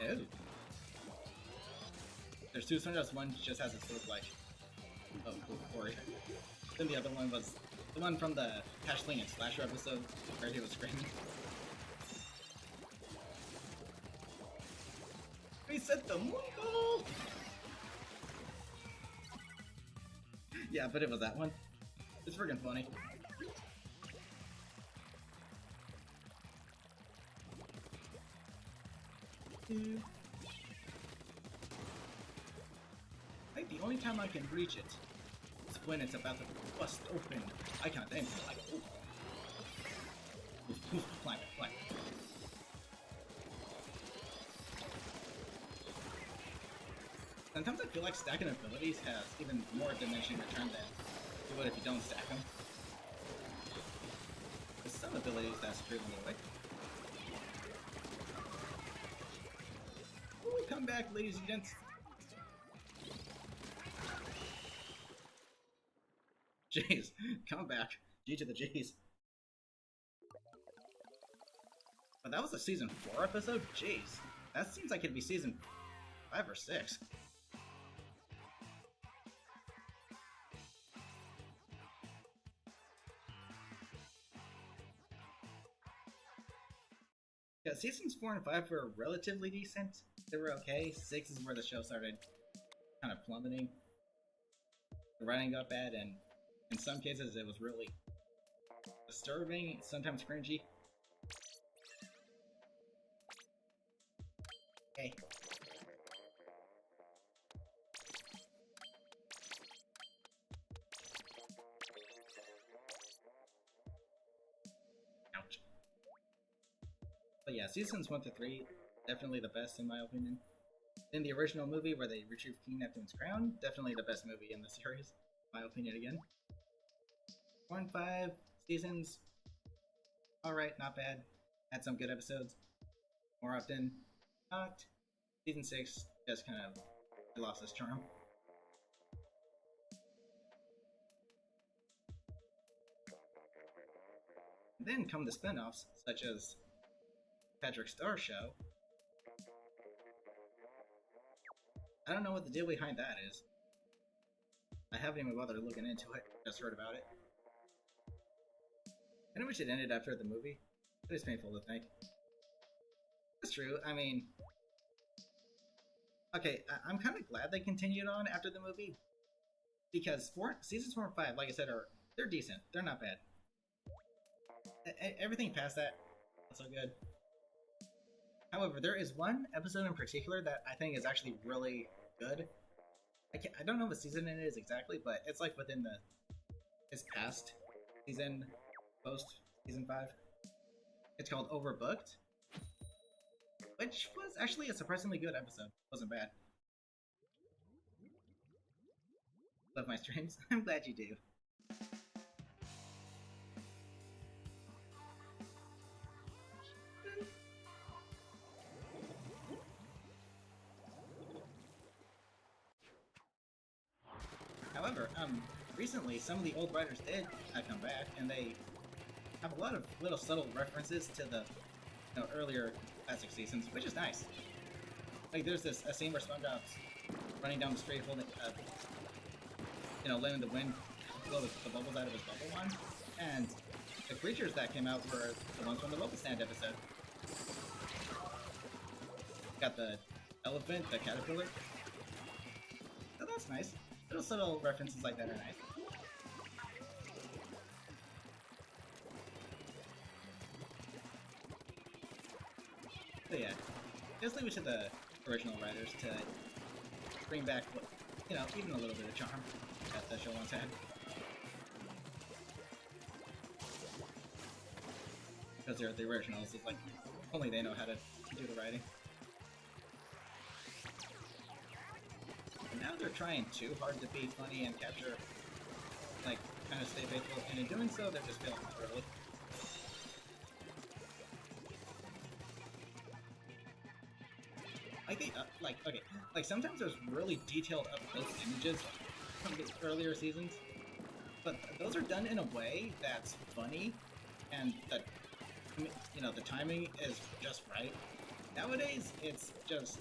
Ew. There's two SpongeBobs, one just has its look like... Oh, cool, Corey. Then the other one was the one from the Hashling and Slasher episode where he was screaming. Reset the mundo! Yeah, but it was that one. It's freaking funny. I think the only time I can reach it is when it's about to bust open. I can't aim for like, ooh. Oof, oof, climb it, climb it. Sometimes I feel like stacking abilities has even more diminishing return than you would if you don't stack them. There's some abilities that's proven away. Ooh, come back, ladies and gents. Jeez, come back. G to the G's. But that was a season 4 episode? Jeez. That seems like it'd be season 5 or 6. Yeah, seasons 4 and 5 were relatively decent. They were okay. 6 is where the show started kind of plummeting. The writing got bad, and in some cases it was really disturbing, sometimes cringy. Hey. Ouch. But yeah, seasons 1 to 3, definitely the best in my opinion. In the original movie where they retrieved King Neptune's crown, definitely the best movie in the series, in my opinion again. 4 and 5 seasons, alright, not bad. Had some good episodes. More often, not. Season 6 just kind of lost its charm. And then come the spin-offs, such as Patrick Star's show. I don't know what the deal behind that is. I haven't even bothered looking into it, just heard about it. I wish it ended after the movie. It is painful to think. That's true, I mean... Okay, I'm kind of glad they continued on after the movie. Because seasons 4 and 5, like I said, they're decent. They're not bad. Everything past that, not so good. However, there is one episode in particular that I think is actually really good. I don't know what season it is exactly, but it's like within his past season, post season 5. It's called Overbooked, which was actually a surprisingly good episode. Wasn't bad. Love my streams. I'm glad you do. However, recently some of the old writers did come back, and they have a lot of little subtle references to the earlier classic seasons, which is nice. Like there's a scene where SpongeBob's running down the street holding, letting the wind blow the bubbles out of his bubble wand, and the creatures that came out were the ones from the Local Stand episode. Got the elephant, the caterpillar. So that's nice. Little subtle references like that are nice. But yeah, just leave it to the original writers to bring back, even a little bit of charm that the show once had. Because they're the originals, it's like, only they know how to do the writing. And now they're trying too hard to be funny and capture, kind of stay faithful, and in doing so, they're just failing early. Sometimes there's really detailed up-close images from the earlier seasons, but those are done in a way that's funny, and that, the timing is just right. Nowadays, it's just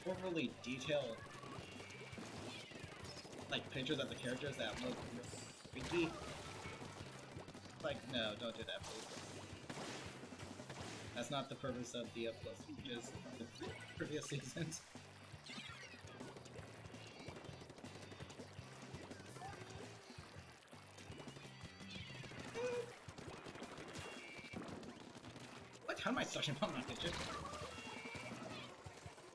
overly detailed, pictures of the characters that look freaky. No, don't do that, please. That's not the purpose of the up-close images from the previous seasons. What? How am I suction pump my picture?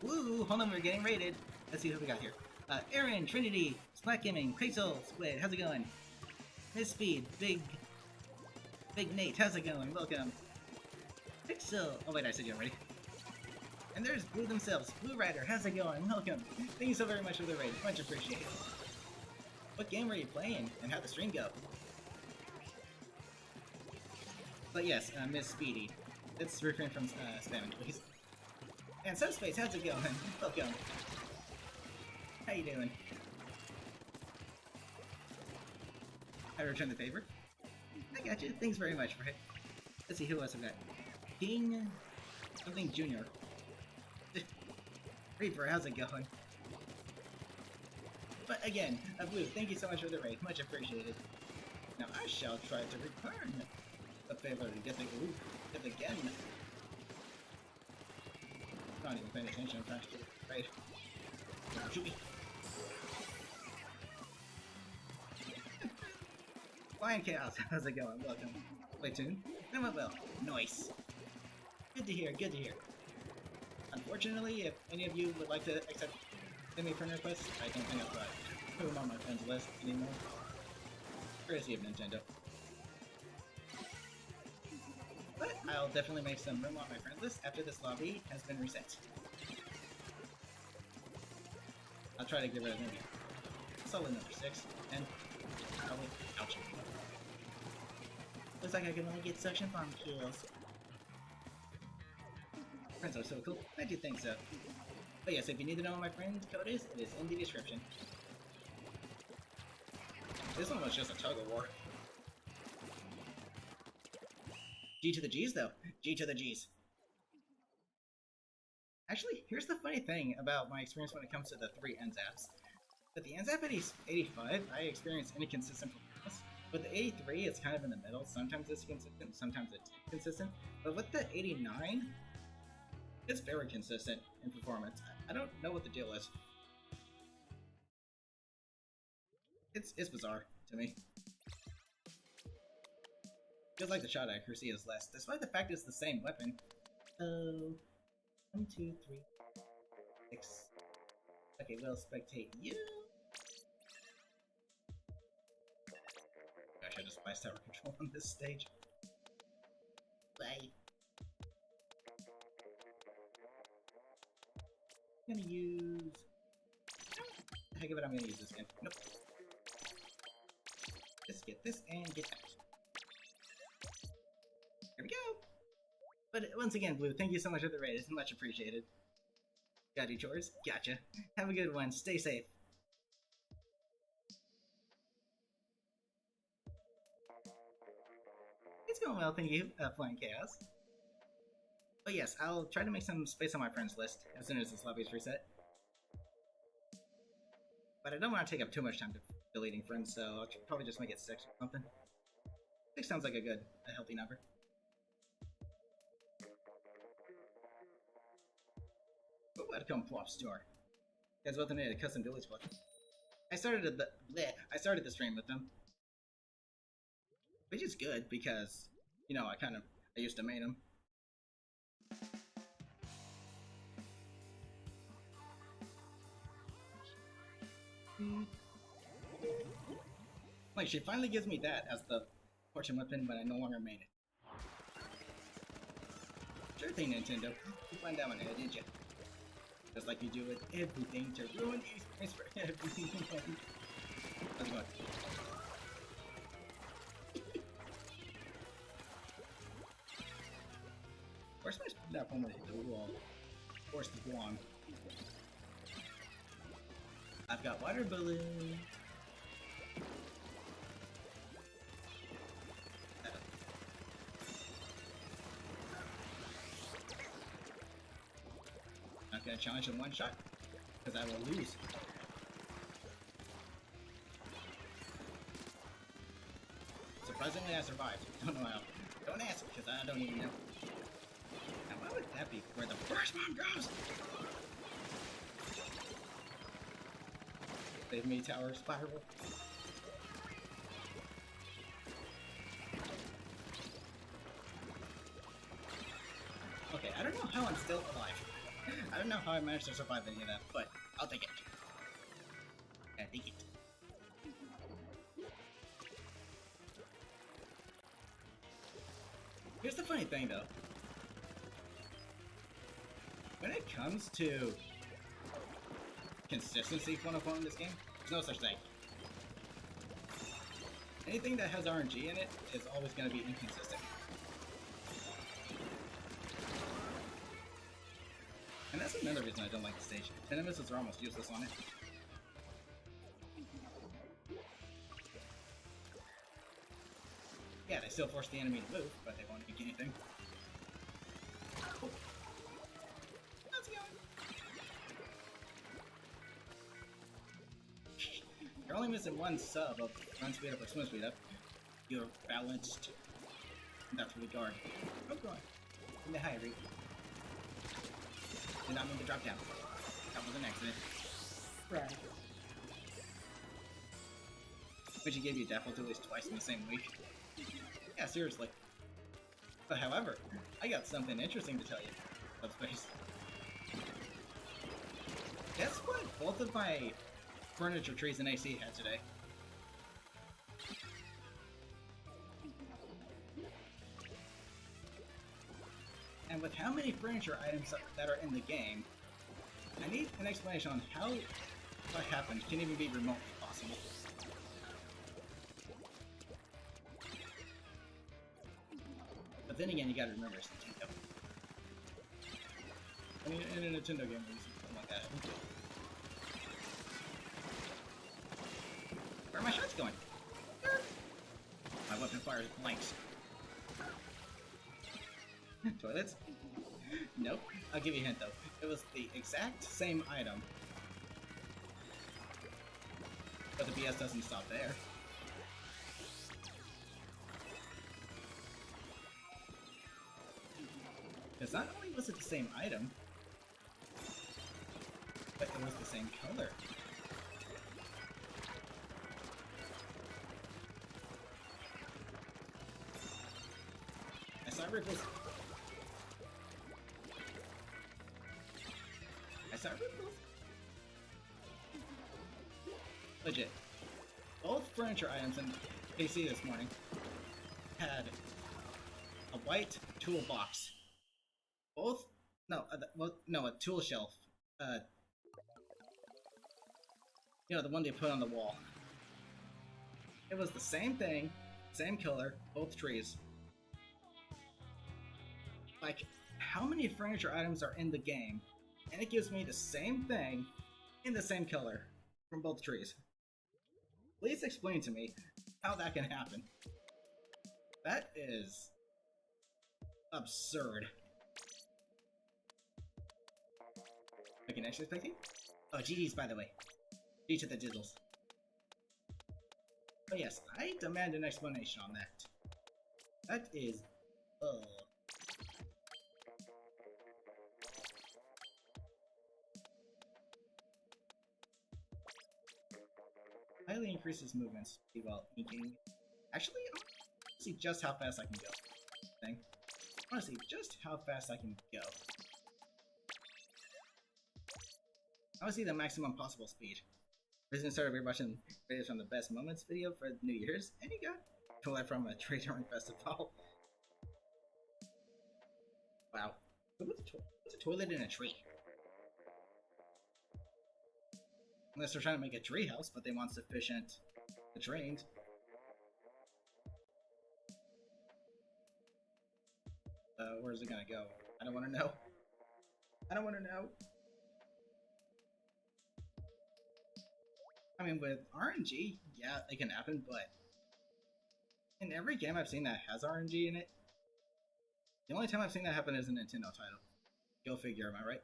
Woo! Hold on, we're getting rated. Let's see who we got here. Aaron, Trinity, Slack Gaming, Crazel, Squid, how's it going? Miss Speed, Big Nate, how's it going? Welcome. Pixel, oh wait, I said you already. And there's Blue themselves, Blue Rider, how's it going? Welcome. Thank you so very much for the raid, much appreciated. What game were you playing, and how'd the stream go? But yes, Miss Speedy, let's refrain from spamming, please. And Subspace, how's it going? Welcome. How you doing? I return the favor. I got you. Thanks very much for it. Let's see who else we got. King something Junior. Reaper, how's it going? But again, Blue, thank you so much for the raid. Much appreciated. Now I shall try to return the favor to get the again. Not even paying attention. I'm trying to do the raid. Shoot me. Lion Chaos, how's it going? Welcome. Splatoon. Doing well. Nice. Good to hear, good to hear. Unfortunately, if any of you would like to accept send me friend requests, I don't think I've got room on my friends list anymore. Courtesy of Nintendo. But I'll definitely make some room on my friends list after this lobby has been reset. I'll try to get rid of maybe solid number 6, 10, probably. Ouch. Looks like I can only get suction bomb kills. Friends are so cool. I do think so. But yes, if you need to know what my friend code is, it is in the description. This one was just a tug of war. G to the G's, though. G to the G's. Actually, here's the funny thing about my experience when it comes to the 3 NZAPs. With the NZAP 85, I experience inconsistent performance. With the 83, it's kind of in the middle. Sometimes it's consistent, sometimes it's inconsistent. But with the 89, it's very consistent in performance. I don't know what the deal is. It's bizarre to me. Feels like the shot accuracy is less, despite the fact it's the same weapon. 1, 2, 3, 6. Okay, we'll spectate you. Gosh, I just spiced tower control on this stage. Bye. I'm gonna use. The heck of it, I'm gonna use this again. Nope. Just get this and get that. There we go! But once again, Blue, thank you so much for the raid. It's much appreciated. Gotta do chores? Gotcha. Have a good one. Stay safe. It's going well, thank you, Flying Chaos. But yes, I'll try to make some space on my friends list as soon as this lobby is reset. But I don't want to take up too much time deleting friends, so I'll probably just make it 6 or something. 6 sounds like a healthy number. Oh, welcome, Plop Store. You guys both made a custom village book. I started the stream with them, which is good because, you know, I used to main them. Like, she finally gives me that as the fortune weapon, but I no longer main it. Sure thing, Nintendo. You find out on it, didn't you? Just like you do with everything to ruin the experience for everyone. How's it going? Where's my that one with the wall? Force the Guam. I've got water balloons. Not gonna challenge in one shot, because I will lose. Surprisingly, I survived. Don't know how. Don't ask, because I don't even know. Now, why would that be where the first bomb goes? Save me, tower spiral. Okay, I don't know how I'm still alive. I don't know how I managed to survive any of that, but I'll take it. I'll take it. Here's the funny thing, though. When it comes to consistency, quote-unquote, in this game, there's no such thing. Anything that has RNG in it is always going to be inconsistent. And that's another reason I don't like the stage. Venomouses are almost useless on it. Yeah, they still force the enemy to move, but they won't make anything. Oh. How's it going? You're only missing one sub of run speed up or swim speed up. You're balanced. That's really guard. Oh, God. In the high reach. Did not mean to drop down. That was an accident. Right. But she gave you default at least twice in the same week. Yeah, seriously. But however, I got something interesting to tell you. Subspace. Guess what both of my furniture trees in AC had today? And with how many furniture items that are in the game, I need an explanation on how what happened can even be remotely possible. But then again, you gotta remember it's Nintendo. I mean, in a Nintendo game, something like that. Where are my shots going? My weapon fires blanks. Toilets? Nope. I'll give you a hint though. It was the exact same item. But the P.B.s doesn't stop there. Because not only was it the same item, but it was the same color. I saw ripples. Legit. Both furniture items in PC this morning had a white toolbox. Both, no, a tool shelf. You know, the one they put on the wall. It was the same thing, same color, both trees. Like, how many furniture items are in the game, and it gives me the same thing in the same color from both trees? Please explain to me how that can happen. That is absurd. I can actually expect you? Oh, GG's, by the way. G to the diddles. But yes, I demand an explanation on that. That is, highly increases movement speed while inking. Actually, I want to see just how fast I can go. I want to see just how fast I can go. I want to see the maximum possible speed. Recently started rewatching videos from the best moments video for New Year's, and you got toilet from a tree touring festival. Wow. What's a toilet in a tree? Unless they're trying to make a tree house, but they want sufficient trains. Where's it gonna go? I don't want to know. I don't want to know. I mean, with RNG, yeah, it can happen, but in every game I've seen that has RNG in it, the only time I've seen that happen is a Nintendo title. Go figure, am I right?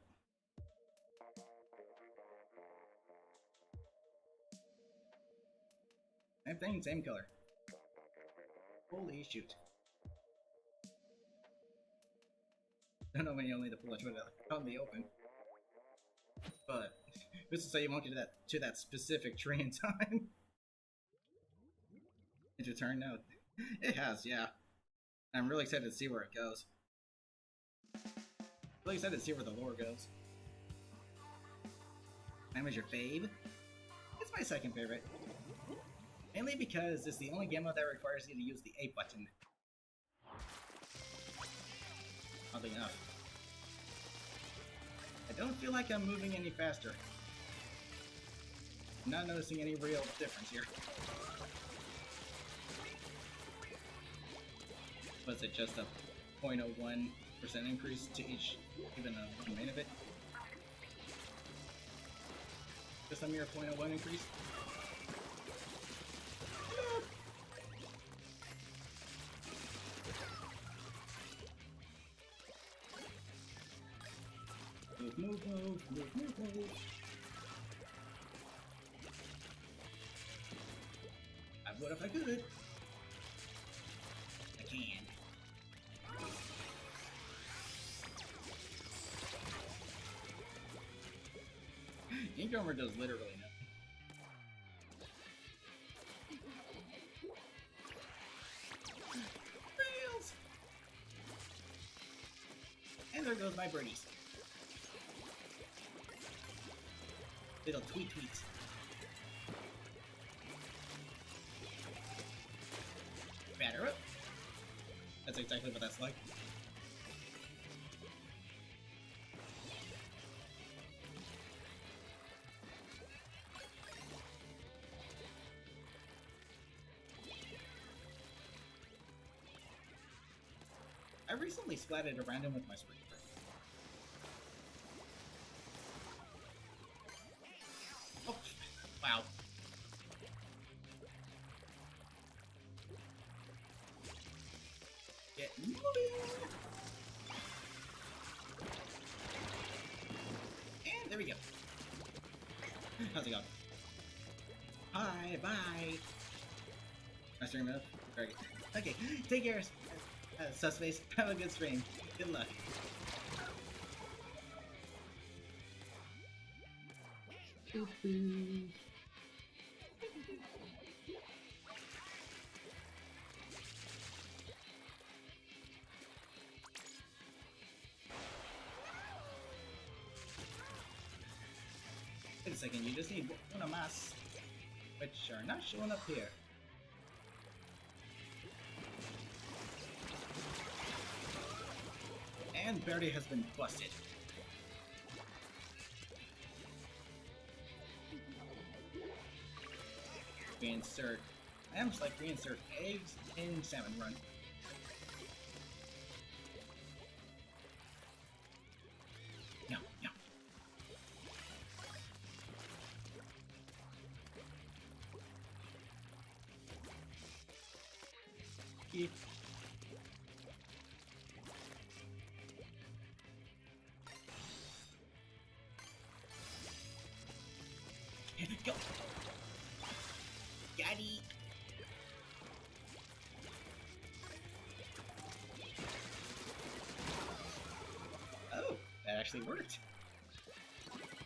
Same thing, same color. Holy shoot. Don't know when you only need to pull a toilet out in the open. But this is so you won't get to that specific tree in time. Did your turn? No. It has, yeah. I'm really excited to see where it goes. Really excited to see where the lore goes. Mine was your fave? It's my second favorite. Mainly because it's the only game mode that requires you to use the A button. Oddly enough. I don't feel like I'm moving any faster. I'm not noticing any real difference here. Was it just a 0.01% increase to each, even one main of it? Just a mere 0.01 increase? Move. I would if I could. I can. Incomer does literally nothing. Rails! And there goes my birdies. Little tweets. Batter up. That's exactly what that's like. I recently splatted a random with my spring. Wow. Get moving! And there we go. How's it going? Hi, bye! Nice stream move. Very good. Okay, take care, Suspace. Have a good stream. Good luck. Boo-boo. Wait a second, you just need una mas, which are not showing up here. And Birdie has been busted. Reinsert. I almost like reinsert eggs in salmon run. No, no. Yeah. Go! Daddy! Oh, that actually worked.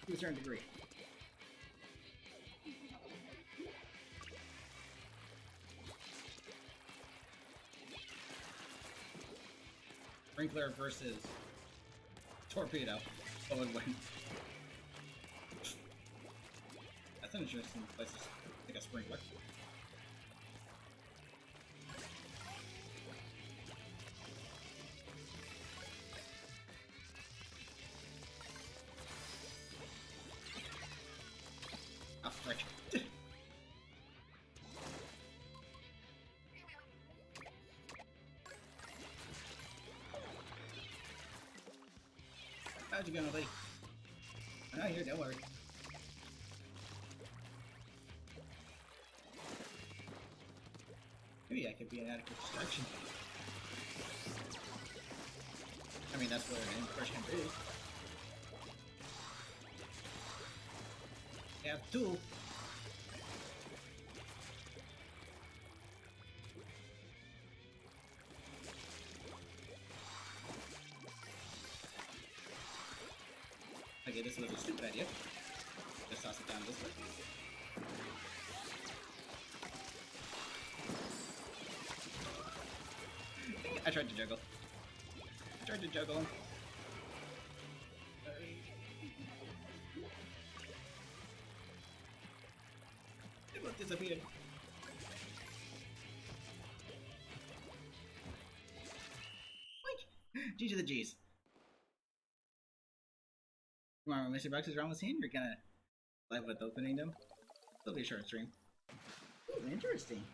Who's turned degree? Sprinkler versus Torpedo. Oh, would win. That's an interesting place to take a sprinkler. Oh, frick. How'd you go, buddy? I'm not here, don't worry. Maybe I could be an adequate distraction. I mean, that's what an impression is. They have two. Okay, this was a stupid idea. Just toss it down this way. I tried to juggle. Him. They both disappeared. Wait! G to the G's. Tomorrow when Mr. Box's around the scene, you're gonna live with opening them. It'll be a short stream. Ooh, interesting.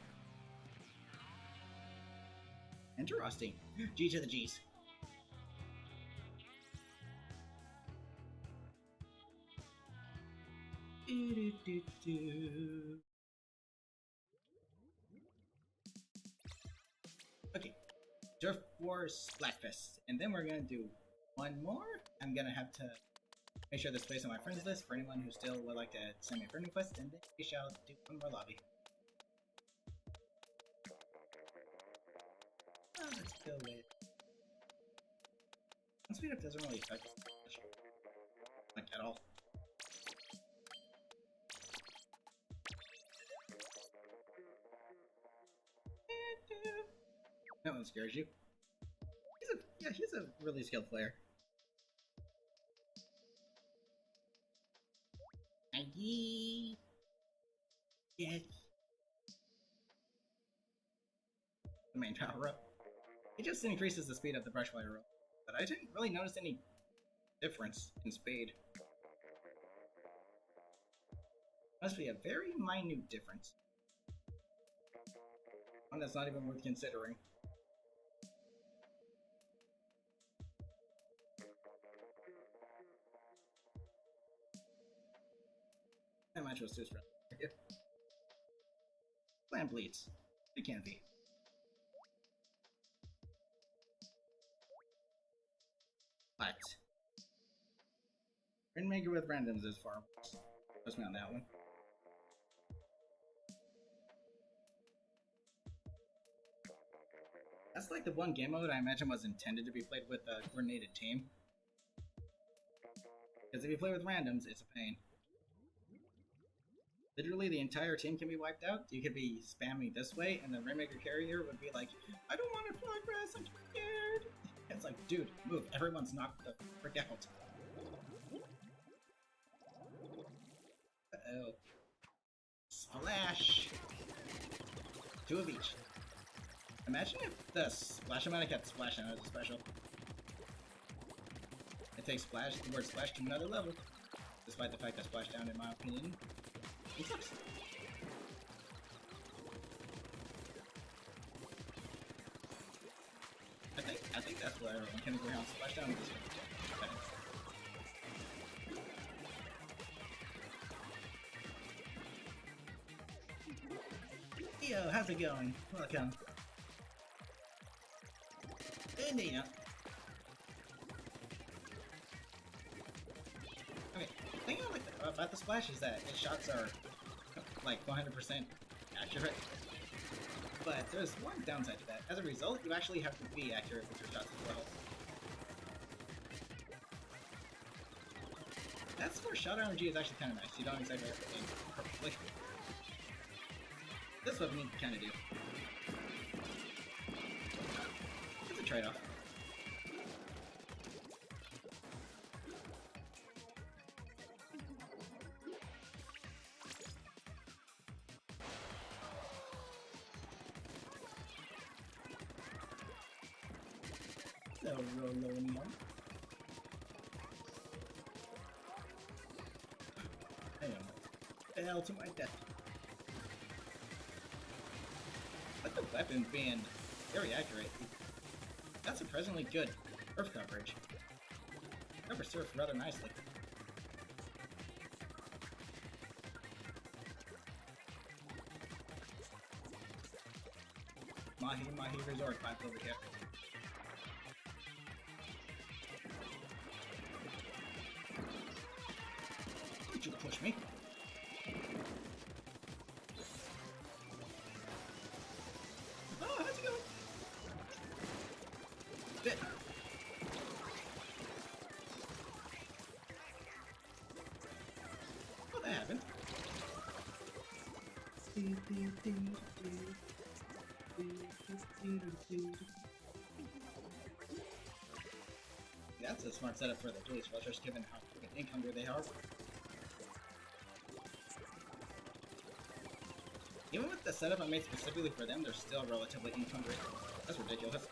Interesting. G to the G's. Okay. Surf Wars Splatfest. And then we're gonna do one more. I'm gonna have to make sure there's space on my friends list for anyone who still would like to send me a friend request, and then we shall do one more lobby. Let's go with... Speed up doesn't really affect us like at all. That one scares you. He's a really skilled player. Maggie! Yes. The main power up. It just increases the speed of the brush fire roll, but I didn't really notice any difference in speed. Must be a very minute difference. One that's not even worth considering. That match was too stressful. you. Plan bleeds. It can be. But Rainmaker with randoms is far worse. Trust me on that one. That's like the one game mode I imagine was intended to be played with a coordinated team. Because if you play with randoms, it's a pain. Literally, the entire team can be wiped out. You could be spamming this way, and the Rainmaker carrier would be like, I don't want to progress, I'm scared. It's like, dude, move. Everyone's knocked the frick out. Uh-oh. Splash! 2 of each. Imagine if the Splash-O-Matic had Splash as a special. It takes Splash, the word Splash to another level. Despite the fact that Splashdown, in my opinion, it sucks. I think that's what everyone can agree on. Splashdown is just Yo, how's it going? Welcome. Indeed. Okay, the thing I like about the Splash is that its shots are like 100% accurate. But there's one downside to that. As a result, you actually have to be accurate with your shots as well. That's where shot RNG is actually kind of nice. You don't exactly have to aim perfectly. This weapon you kind of do. It's a trade-off. So rolling one. I am fell to my death. But the weapon being very accurate, that's surprisingly good surf coverage. Cover surf rather nicely. Mahi Resort vibes over here. Did you push me? Oh, how's it going? Bit. Oh, that happened. That's a smart setup for the police rushers, given how freaking ink hungry they are. Even with the setup I made specifically for them, they're still relatively ink hungry. That's ridiculous.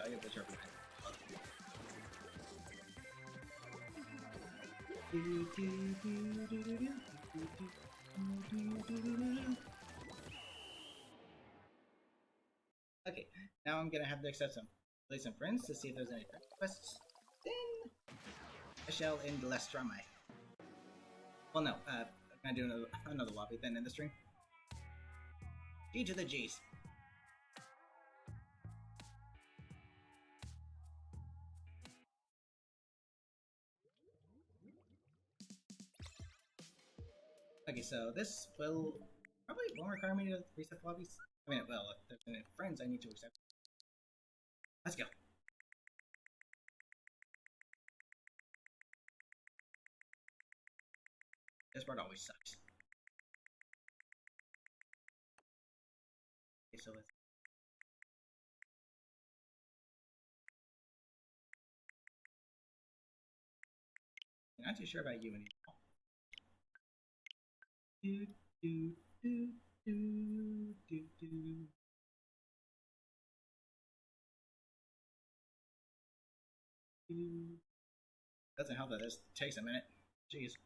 I get the sharp knife. Okay, now I'm gonna have to accept play some friends to see if there's any friend requests. Then I shall end less drama. Well, no, I'm gonna do another lobby then in the stream. G to the G's. Okay, so this will probably won't require me to reset the lobbies. I mean, well, if there's any friends I need to accept. Let's go. This part always sucks. Okay, so let's. I'm not too sure about you anymore. Do do do do do do. Doesn't help that this takes a minute. Jeez.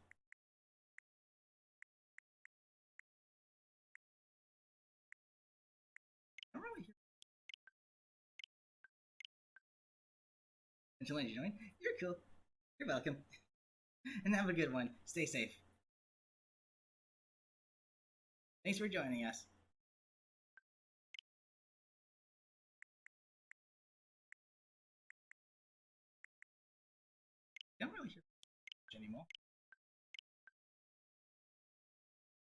Would you like to join? You're cool. You're welcome. And have a good one. Stay safe. Thanks for joining us. I don't really hear much anymore.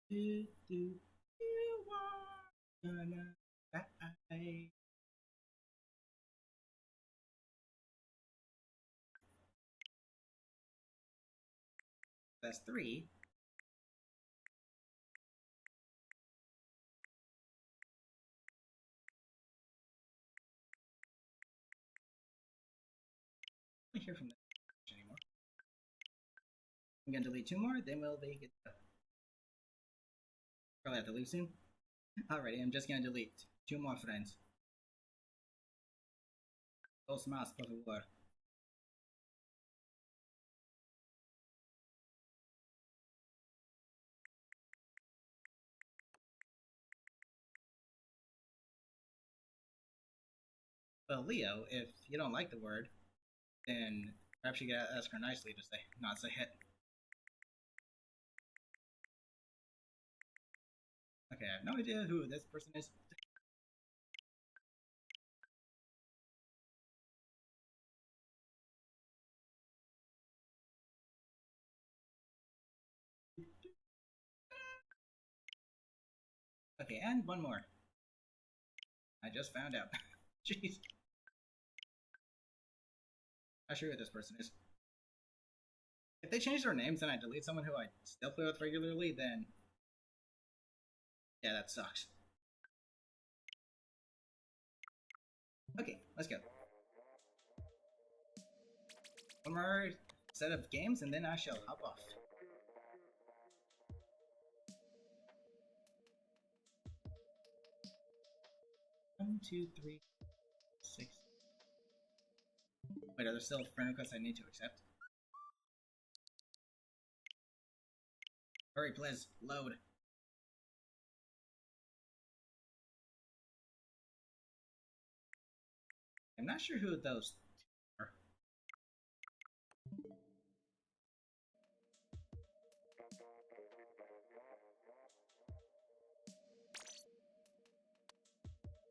You are gonna die. That's 3. I don't hear from them anymore. I'm gonna delete 2 more, then we'll be good. Probably have to leave soon. Alrighty, I'm just gonna delete 2 more friends. Dos más, por favor. Well, Leo, if you don't like the word, then perhaps you gotta ask her nicely to say, not say it. Okay, I have no idea who this person is. Okay, and one more. I just found out. Jeez. Not sure who this person is. If they change their names and I delete someone who I still play with regularly, then yeah, that sucks. Okay, let's go. One more set of games and then I shall hop off. One, 2, 3, 6. Wait, are there still friend requests I need to accept? Hurry, please. Load. I'm not sure who those are.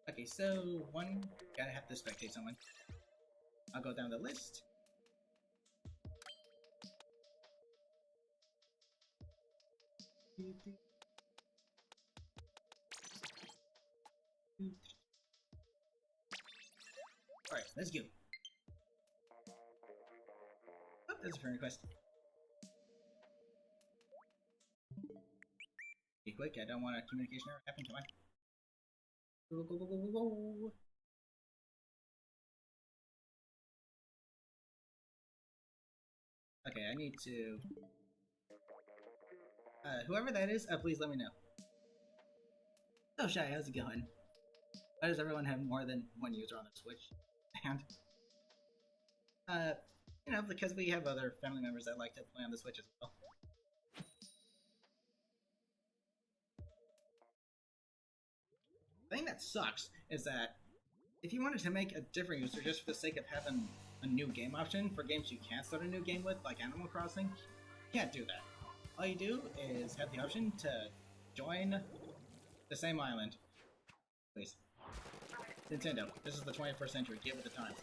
Okay, so one, gotta have to spectate someone. I'll go down the list. Alright, let's go. Oh, there's a friend request. Be quick, I don't want a communication error happen, come on. Go, go, go, go, go, go. Okay, I need to... whoever that is, please let me know. Oh, Shy, how's it going? Why does everyone have more than one user on their Switch? And, you know, because we have other family members that like to play on the Switch as well. The thing that sucks is that if you wanted to make a different user just for the sake of having a new game option for games you can't start a new game with, like Animal Crossing, you can't do that. All you do is have the option to join the same island. Please. Nintendo, this is the 21st century, get with the times.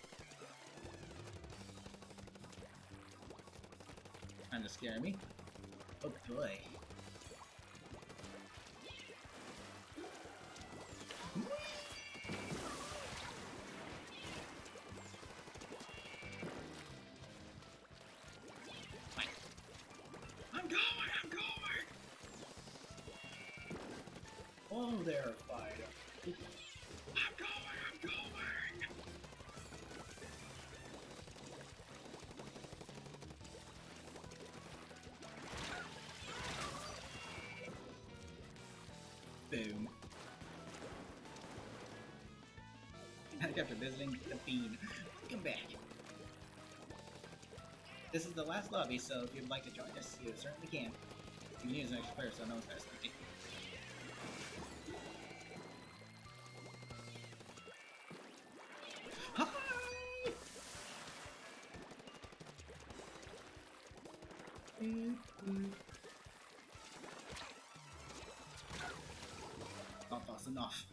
Trying to scare me. Oh boy. I'm going! Oh, there, fire. I'm going! Boom. After visiting the bean. Welcome back. This is the last lobby, so if you'd like to join us, you certainly can. You can use an extra player so no one's gonna start. Hi! Not fast enough.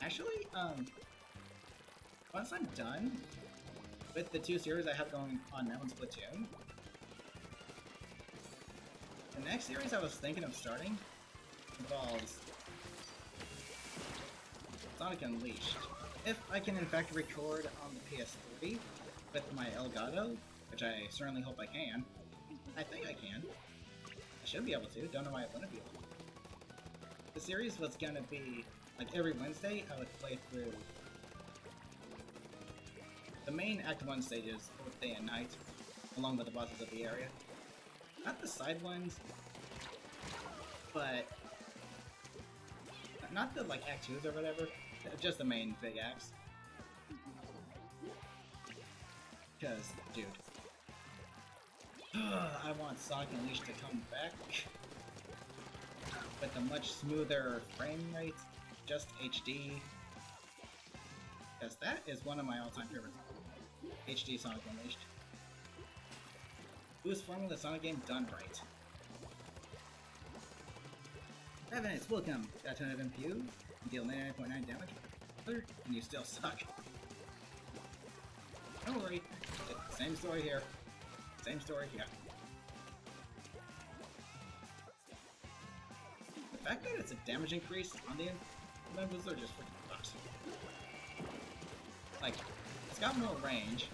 Actually, once I'm done with the 2 series I have going on now in Splatoon, the next series I was thinking of starting involves Sonic Unleashed. If I can in fact record on the PS3 with my Elgato, which I certainly hope I can. I think I can. I should be able to, don't know why I wouldn't be able to. The series was gonna be, like every Wednesday, I would play through the main Act 1 stages, both day and night, along with the bosses of the area. Not the side ones, but not the like Act 2s or whatever, just the main big acts. Because, dude, I want Sonic Unleashed to come back with a much smoother frame rate, just HD, because that is one of my all-time favorites. HD Sonic Unleashed. Boost formula Sonic game done right. Evidence, welcome! Got a ton of MPU, you deal 99.9 damage, and you still suck. Don't worry, same story here. Same story here. The fact that it's a damage increase on the members are just freaking sucks. Like, it's got more range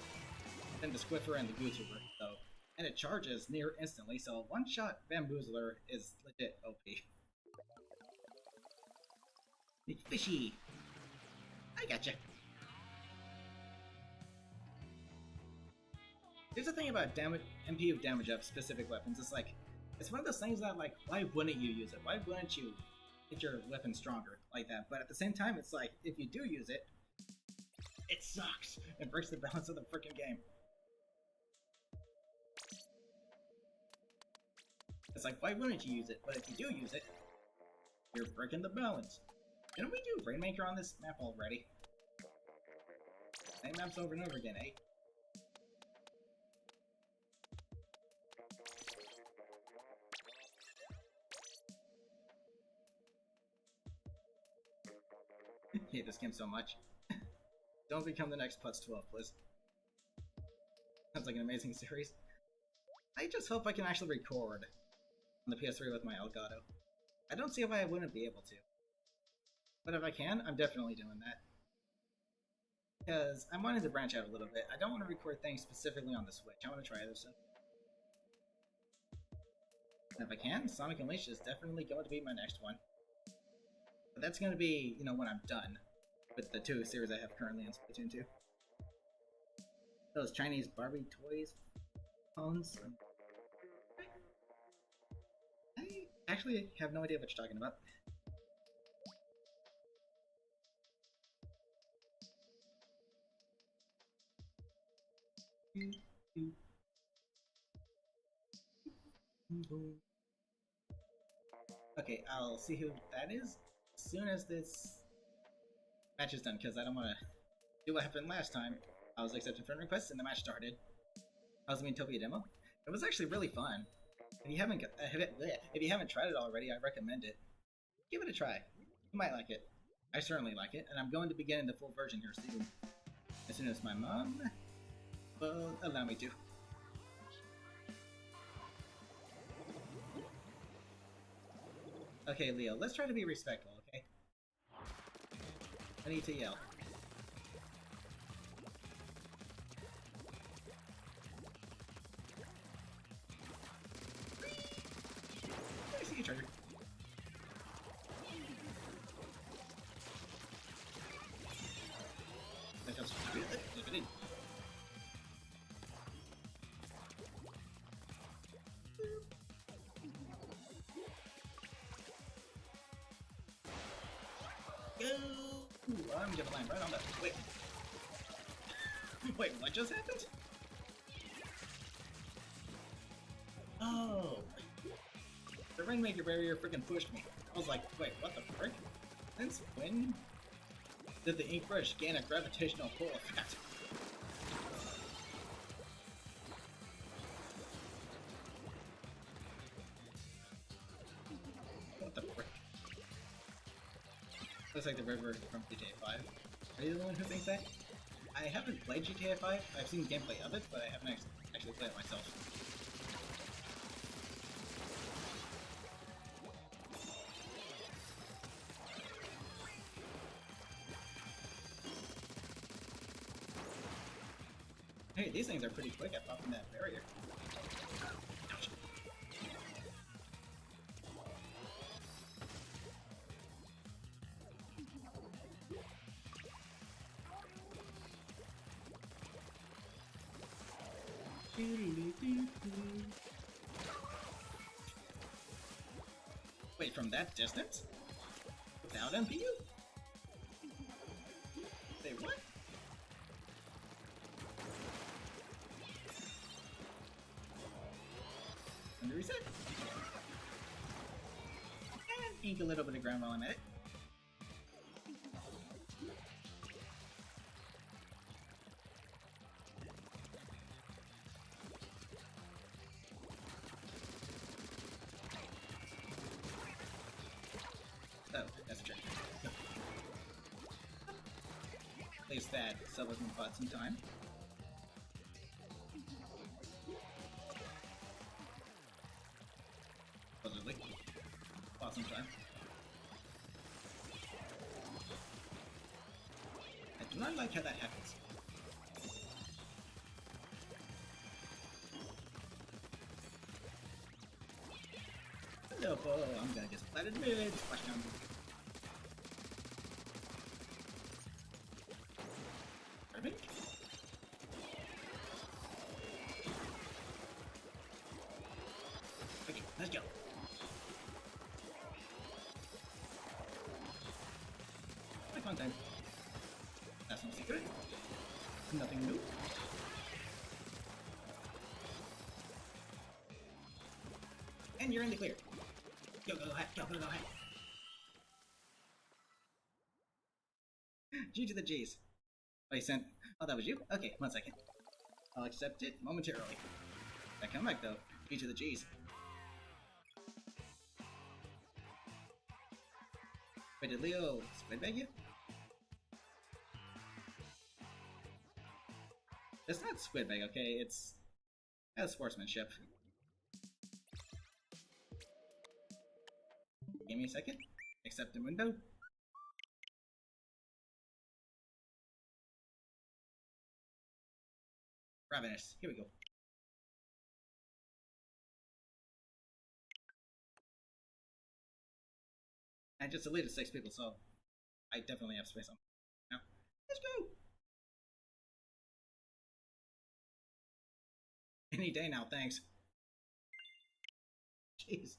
than the Squiffer and the Gooseber, though, and it charges near instantly, so a one-shot Bamboozler is legit OP. Fishy! I gotcha! Here's the thing about MPU damage up specific weapons, it's one of those things that, like, why wouldn't you use it? Why wouldn't you get your weapon stronger like that? But at the same time, it's like, if you do use it, it sucks! It breaks the balance of the freaking game. It's like, why wouldn't you use it? But if you do use it, you're breaking the balance. Didn't we do Rainmaker on this map already? Same maps over and over again, eh? I hate this game so much. Don't become the next Putz 12, please. Sounds like an amazing series. I just hope I can actually record on the PS3 with my Elgato. I don't see why I wouldn't be able to. But if I can, I'm definitely doing that. Because I'm wanting to branch out a little bit. I don't want to record things specifically on the Switch. I want to try other stuff. And if I can, Sonic Unleashed is definitely going to be my next one. But that's going to be, you know, when I'm done with the 2 series I have currently in Splatoon 2. Those Chinese Barbie toys, phones. I actually have no idea what you're talking about. Okay, I'll see who that is as soon as this match is done, because I don't want to do what happened last time. I was accepting friend requests and the match started. I was the Miitopia demo. It was actually really fun. If you haven't tried it already, I recommend it. Give it a try. You might like it. I certainly like it, and I'm going to be getting the full version here soon. As soon as my mom will allow me to. Okay, Leo, let's try to be respectful, okay? I need to yell. I see you, Charger. That just really limited. Go! Ooh, I'm gonna land right on that. Wait. Wait, what just happened? Oh. The Rainmaker barrier freaking pushed me. I was like, wait, what the frick? Since when did the ink brush gain a gravitational pull effect? What the frick? Looks like the river from GTA 5. Are you the one who thinks that? I haven't played GTA 5. I've seen gameplay of it, but I haven't actually played it myself. Hey, these things are pretty quick at popping that barrier. Ouch. Wait, from that distance? Without MPU? Say what? Let me reset. And ink a little bit of ground while I'm at it. Oh, that's a trick. Place that so we can bought some time. Supposedly. Bought some time. I do not like how that happens. Hello, I'm gonna get splattered mid. Splash down. Perfect. Okay, let's go. My content. That's no secret. Nothing new. And you're in the clear. Go, go, ahead. Go, go, go, ahead. G to the G's. Oh, you sent. Oh, that was you? Okay, 1 second. I'll accept it momentarily. I come back though. G to the G's. Wait, did Leo squid bag you? It's not squid bag, okay? It's sportsmanship. Give me a second. Accept the window. Ravenous. Here we go. I just deleted 6 people, so I definitely have space on now. Let's go! Any day now, thanks. Jeez.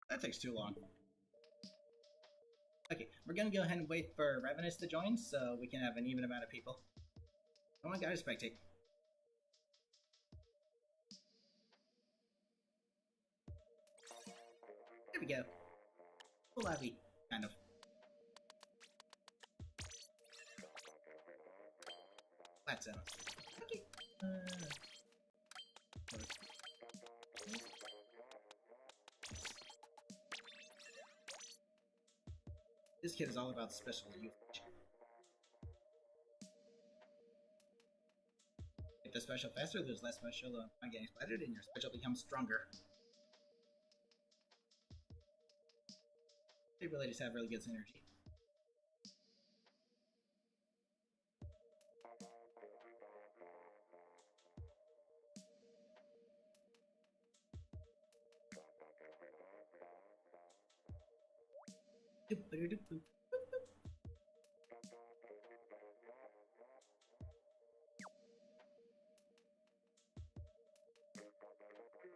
That takes too long. Okay, we're gonna go ahead and wait for Ravenous to join, so we can have an even amount of people. Oh my god, I spectate. There we go. Full lobby, kind of. Flat zone. Okay. This kid is all about special usage. If the special faster, there's less special on getting splattered, and your special becomes stronger. They really just have really good synergy.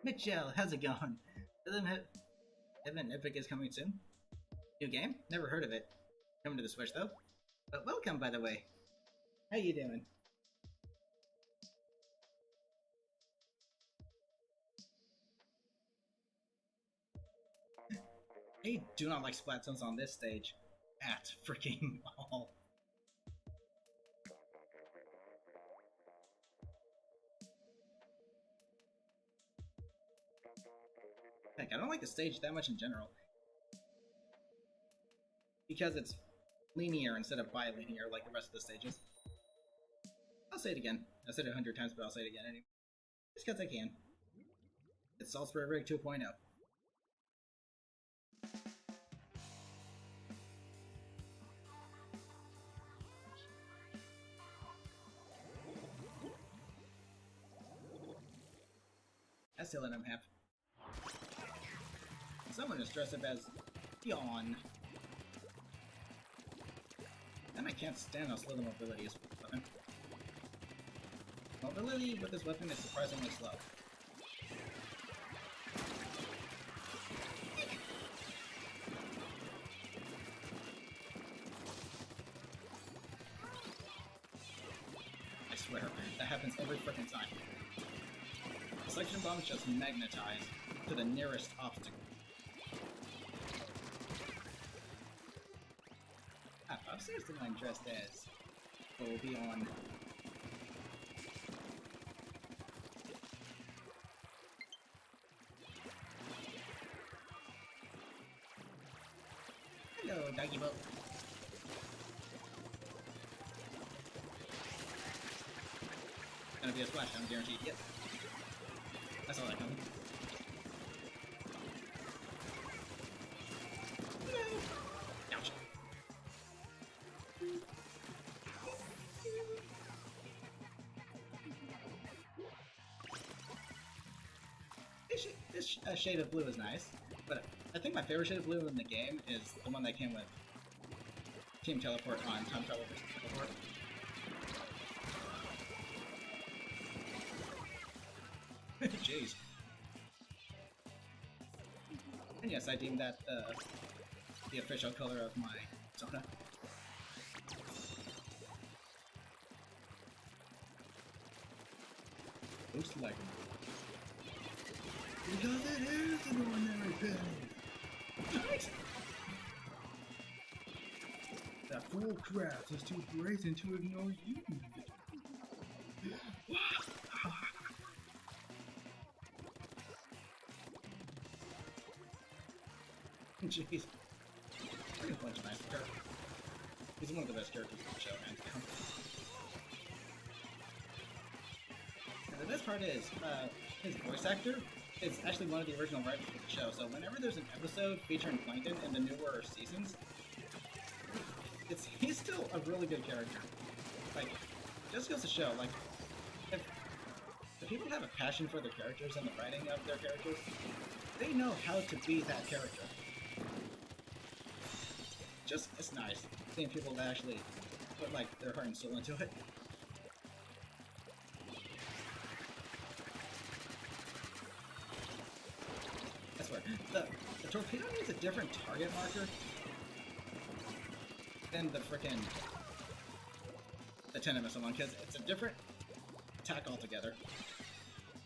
Mitchell, how's it going? Event Epic is coming soon. New game? Never heard of it. Coming to the Switch though. But welcome, by the way. How you doing? I do not like Splatoons on this stage. at freaking all. Heck, I don't like the stage that much in general. Because it's linear instead of bilinear like the rest of the stages. I'll say it again. I said it 100 times, but I'll say it again anyway. Just because I can. It's Salisbury Rig 2.0. I still let him have. Someone is dressed up as Yawn. And I can't stand how slow the mobility is with this weapon. Mobility with this weapon is surprisingly slow. I swear, that happens every freaking time. The suction bombs just magnetize to the nearest obstacle. Upstairs the one dressed as will be on. Hello, doggy boat. Gonna be a splashdown, guaranteed. Yep. I saw that coming. No. Ouch. This shade of blue is nice, but I think my favorite shade of blue in the game is the one that came with Team Teleport on Time Travel vs. Teleport. Jeez. And yes, I deem that the official color of my soda. Looks like because it is an ordinary penny. That fool craft is too brazen to ignore you. Jeez. Pretty much nice character. He's one of the best characters in the show, man. And the best part is, his voice actor is actually one of the original writers for the show, so whenever there's an episode featuring Plankton in the newer seasons, he's still a really good character. Like, just goes to show, like, if people have a passion for their characters and the writing of their characters, they know how to be that character. Just, it's nice seeing people that actually put, like, their heart and soul into it. I swear, the torpedo needs a different target marker than the frickin' the 10 missile one, because it's a different attack altogether.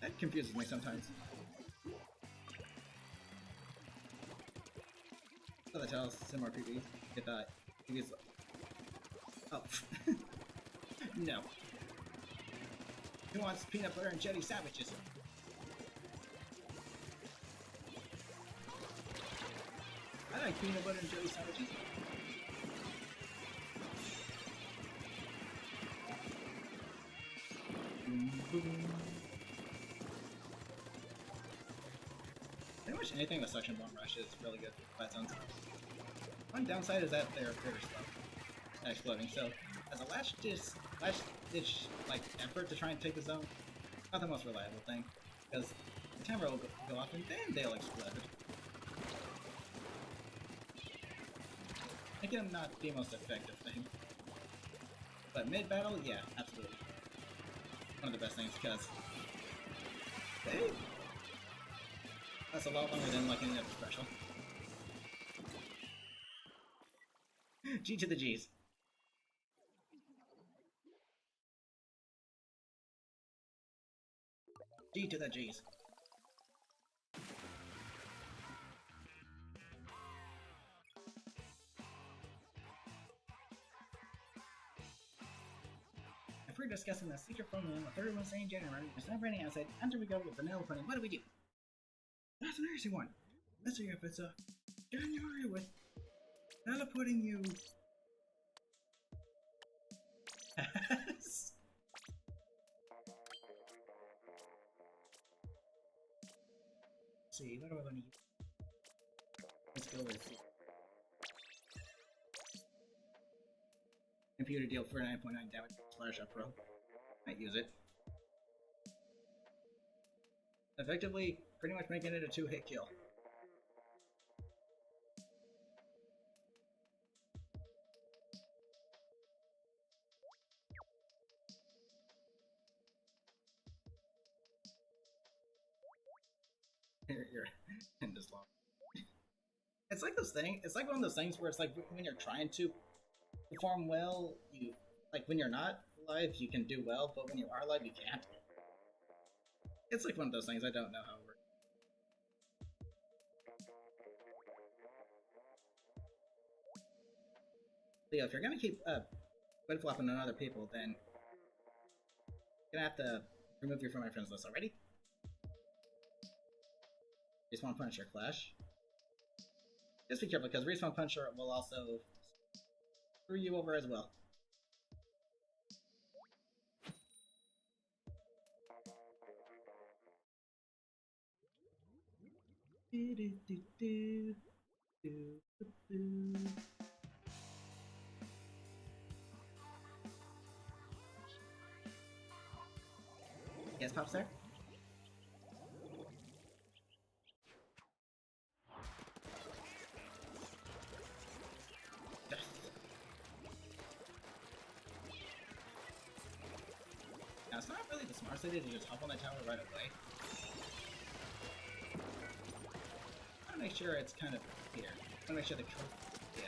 That confuses me sometimes. So that tells similar P.B.s. Get that. P.B.s. Oh. No. Who wants peanut butter and jelly sandwiches? I like peanut butter and jelly sandwiches. Pretty much anything with suction bomb rush is really good for fight zones. One downside is that they're very slow at exploding, so as a last ditch like effort to try and take the zone, not the most reliable thing, because the timer will go off and then they'll explode. Making them not the most effective thing. But mid-battle, yeah, absolutely. One of the best things, because hey, that's a lot longer than like any other special. G to the G's. G to the G's. we're discussing the secret formula in the 31st St. January. It's not raining outside. After we go with vanilla pudding, what do? That's an easy one. Let's see if it's a January with vanilla pudding you. Let's see, what am I going to use? Let's go with computer deal for 9.9 damage slash up roll. Might use it. Effectively, pretty much making it a 2-hit kill. You're in this long. It's like those things. It's like one of those things where it's like when you're trying to perform well, you like when you're not live, you can do well, but when you are live, you can't. It's like one of those things. I don't know how it works. But yeah, if you're gonna keep flip flopping on other people, then you're gonna have to remove you from my friends list already. Respawn Punisher Clash. Just be careful, because Respawn Punisher will also screw you over as well. Yes, Pops there? Now, it's not really the smart idea to just hop on the tower right away. I want to make sure it's kind of here. I want to make sure the code. Yeah.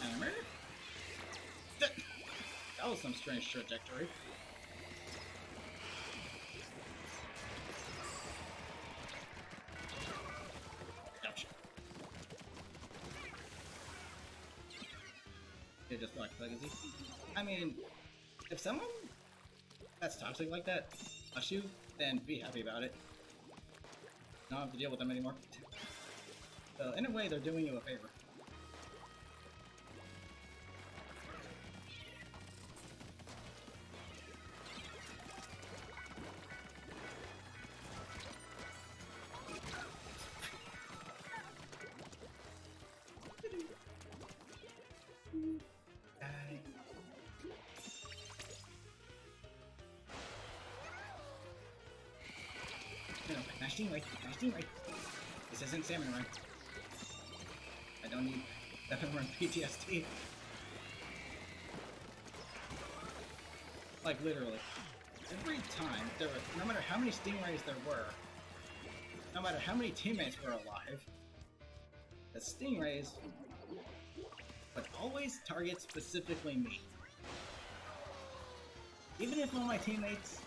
Hammer? That was some strange trajectory. Just like legacy. I mean, if someone that's toxic like that touch you, then be happy about it. Don't have to deal with them anymore. So in a way, they're doing you a favor. Nice teamwork. This isn't Salmon Run. I don't need Salmon Run PTSD. Like, literally. Every time, no matter how many Stingrays there were, no matter how many teammates were alive, the Stingrays would always target specifically me. Even if all my teammates...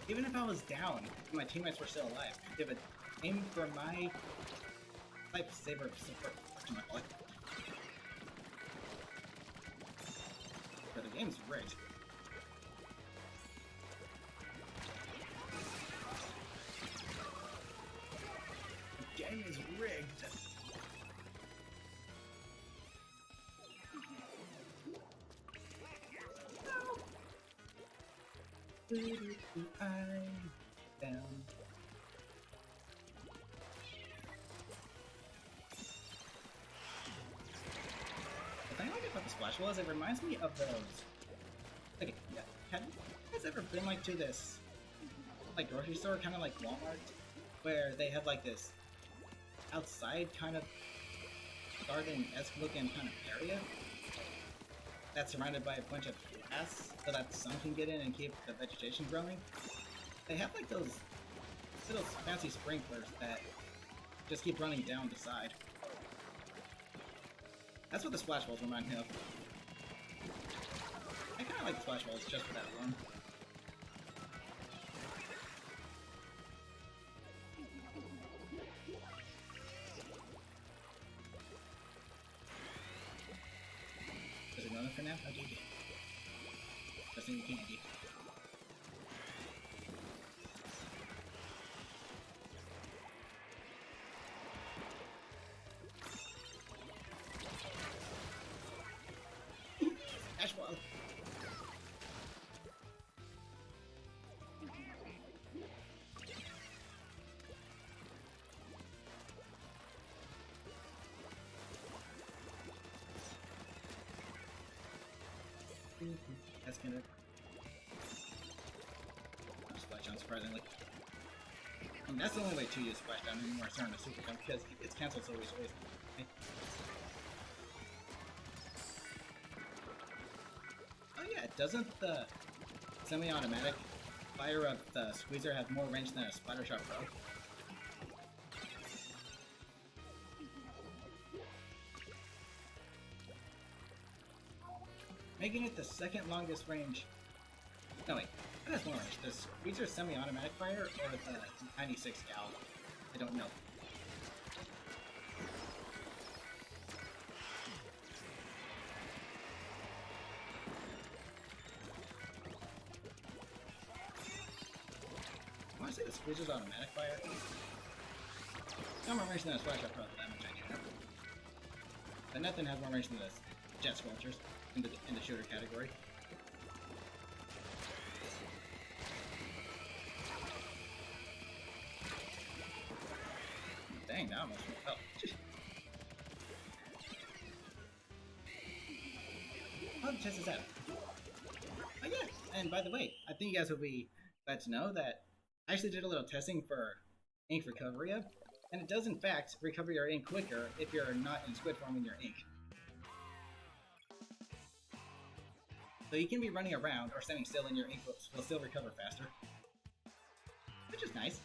Even if I was down and my teammates were still alive, they would aim for my lifesaver support. But the game's rigged. The game is rigged. I'm down. The thing I like about the Splash Wall is it reminds me of those. Okay, yeah. Have you guys ever been like to this, like grocery store, kind of like Walmart, where they have like this outside kind of garden-esque looking kind of area that's surrounded by a bunch of grass so that the sun can get in and keep the vegetation growing? They have like those little fancy sprinklers that just keep running down the side. That's what the Splash Walls remind me of. I kinda like the Splash Walls just for that alone. Okay. Pressing the candy. Ashwell. That's gonna splash down surprisingly. And that's the only way to use splash down anymore starting to super jump because it's cancelled so easily. Okay. Oh yeah, doesn't the semi-automatic fire of the squeezer have more range than a Splattershot Pro? Making it the second longest range. No wait, it has more range. The squeezer semi-automatic fire or the 96 gal? I don't know. I want to say the squeezer's automatic fire. No more range than a Splattershot Pro, that much I do know. But nothing has more range than the jet squelchers in the shooter category. Dang, that almost went up. Oh, the test is out. Oh yeah, and by the way, I think you guys will be glad to know that I actually did a little testing for ink recovery, and it does in fact recover your ink quicker if you're not in squid form in your ink. So you can be running around or standing still and your ink will still recover faster. Which is nice.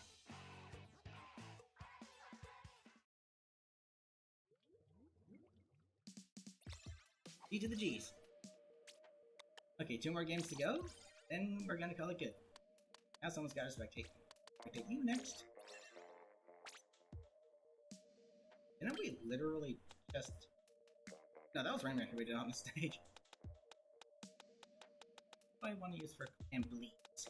G to the G's. Okay, 2 more games to go, then we're gonna call it good. Now someone's gotta spectate. Spectate you next. Didn't we literally just... No, that was Rainmaker we did on the stage. I want to use for and bleeds.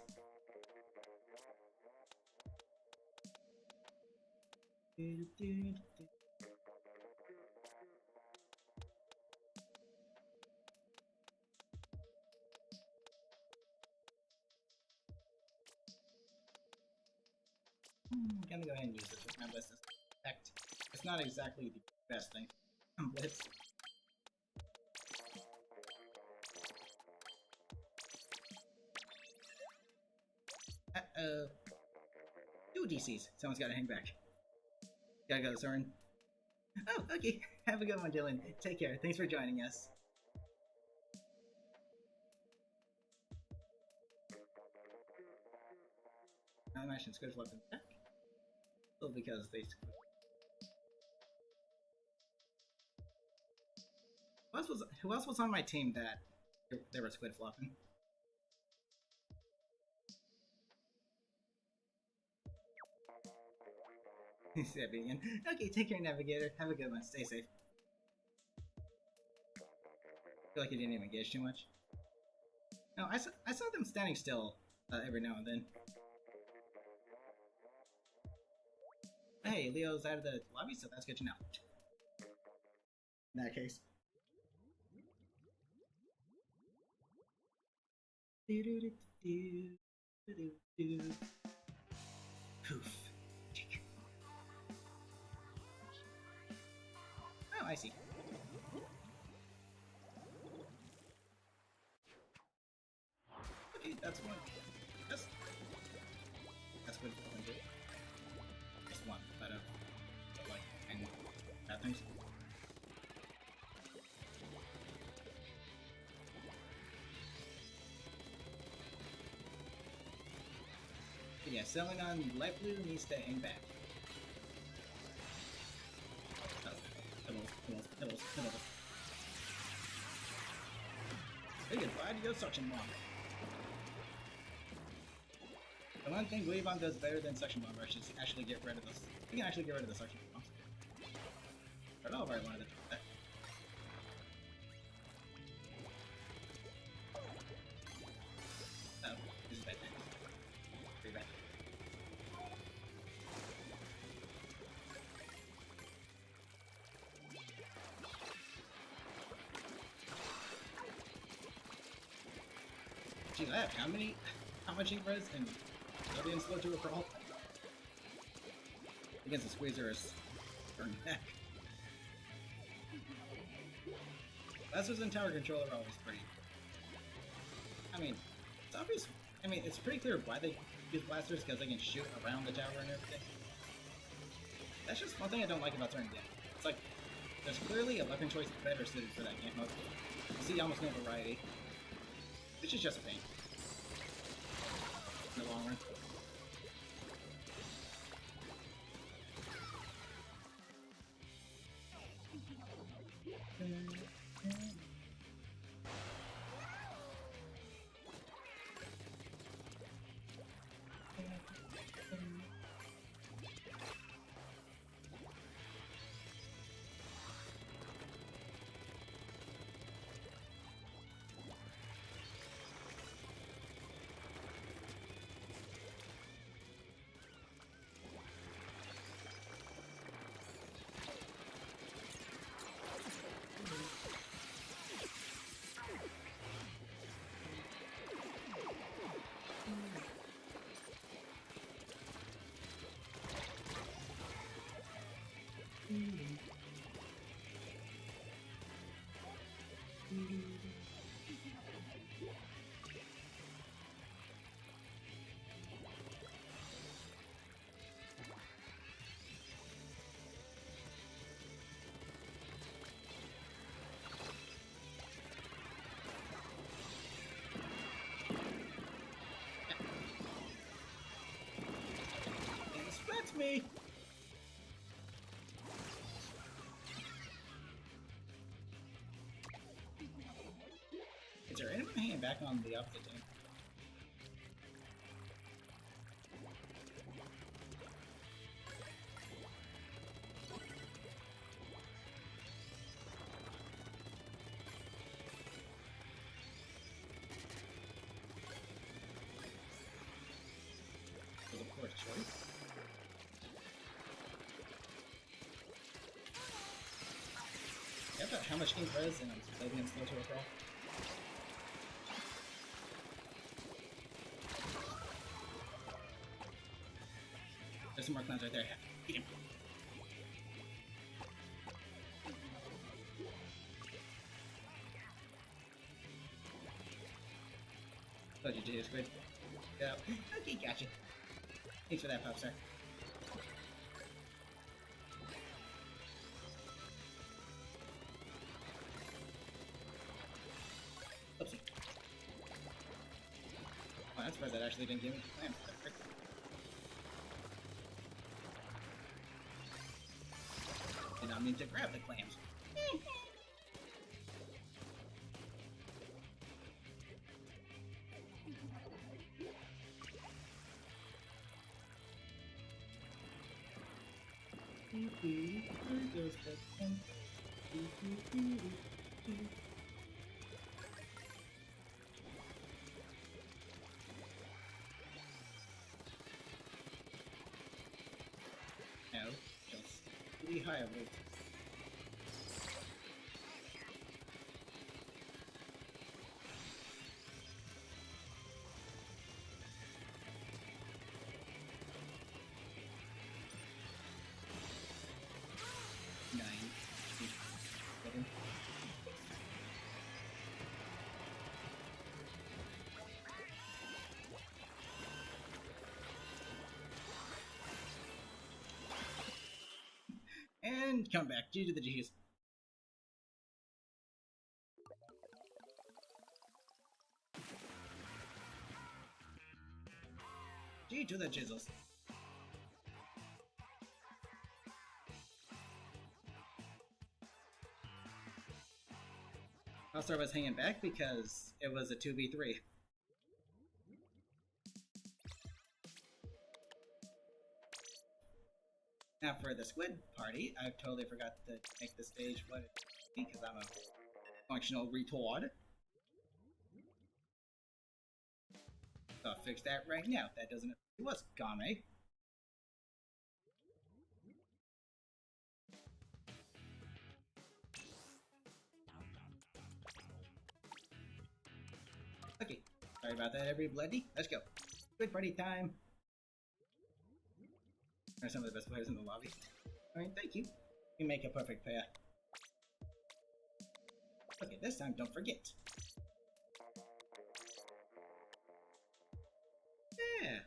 I'm gonna go ahead and use this with my Blitz. It's not exactly the best thing. Blitz. Uh-oh. 2 DCs. Someone's gotta hang back. Gotta go, Soren. Oh, okay. Have a good one, Dylan. Take care. Thanks for joining us. Now I'm actually squid flipping back. Well, because they... Who else was on my team that they were squid flopping? Again. Okay, take care, Navigator. Have a good one. Stay safe. I feel like you didn't even engage too much. No, I saw them standing still every now and then. Hey, Leo's out of the lobby, so that's good to know. In that case. Poof. Oh, I see. Okay, that's one. That's what I'm doing. Just one out of like 10 bad things. But yeah, selling on light blue needs to aim back. Pebbles. Say goodbye to your suction bomb. The one thing Wave Bomb does better than suction bomb rush is actually get rid of this. You can actually get rid of the suction bombs. I don't know if I wanted to do that. Geez, I have how much heat res and W and slow to a crawl? Against the squeezer is burn back. Blasters and tower control are always pretty. I mean, it's obvious. I mean, it's pretty clear why they use blasters, because they can shoot around the tower and everything. That's just one thing I don't like about certain games. It's like, there's clearly a weapon choice better suited for that game mode. You see almost no variety. Which is just a pain. In the long run. That's me! Is there anyone hanging back on the opposite team? Was a poor choice. Yeah, but how much ink res and I'm Splatoon slow to a crawl? There's some more clowns right there. Eat him. Oh, GG is good. Go. Okay, gotcha. Thanks for that, Pop Star. Oopsie. Oh, I'm surprised that actually didn't give me the plan. Did not mean to grab the clams. No, just really high root. And come back. G to the G's. G to the jizzles. Also, I was hanging back because it was a 2v3. Now for the squid party, I totally forgot to make the stage what it is because I'm a functional retard. So I'll fix that right now. That doesn't it was Game. Okay, Sorry about that, everybody. Let's go. Squid party time. Are some of the best players in the lobby. Alright, thank you. You make a perfect pair. Okay, this time don't forget. Yeah.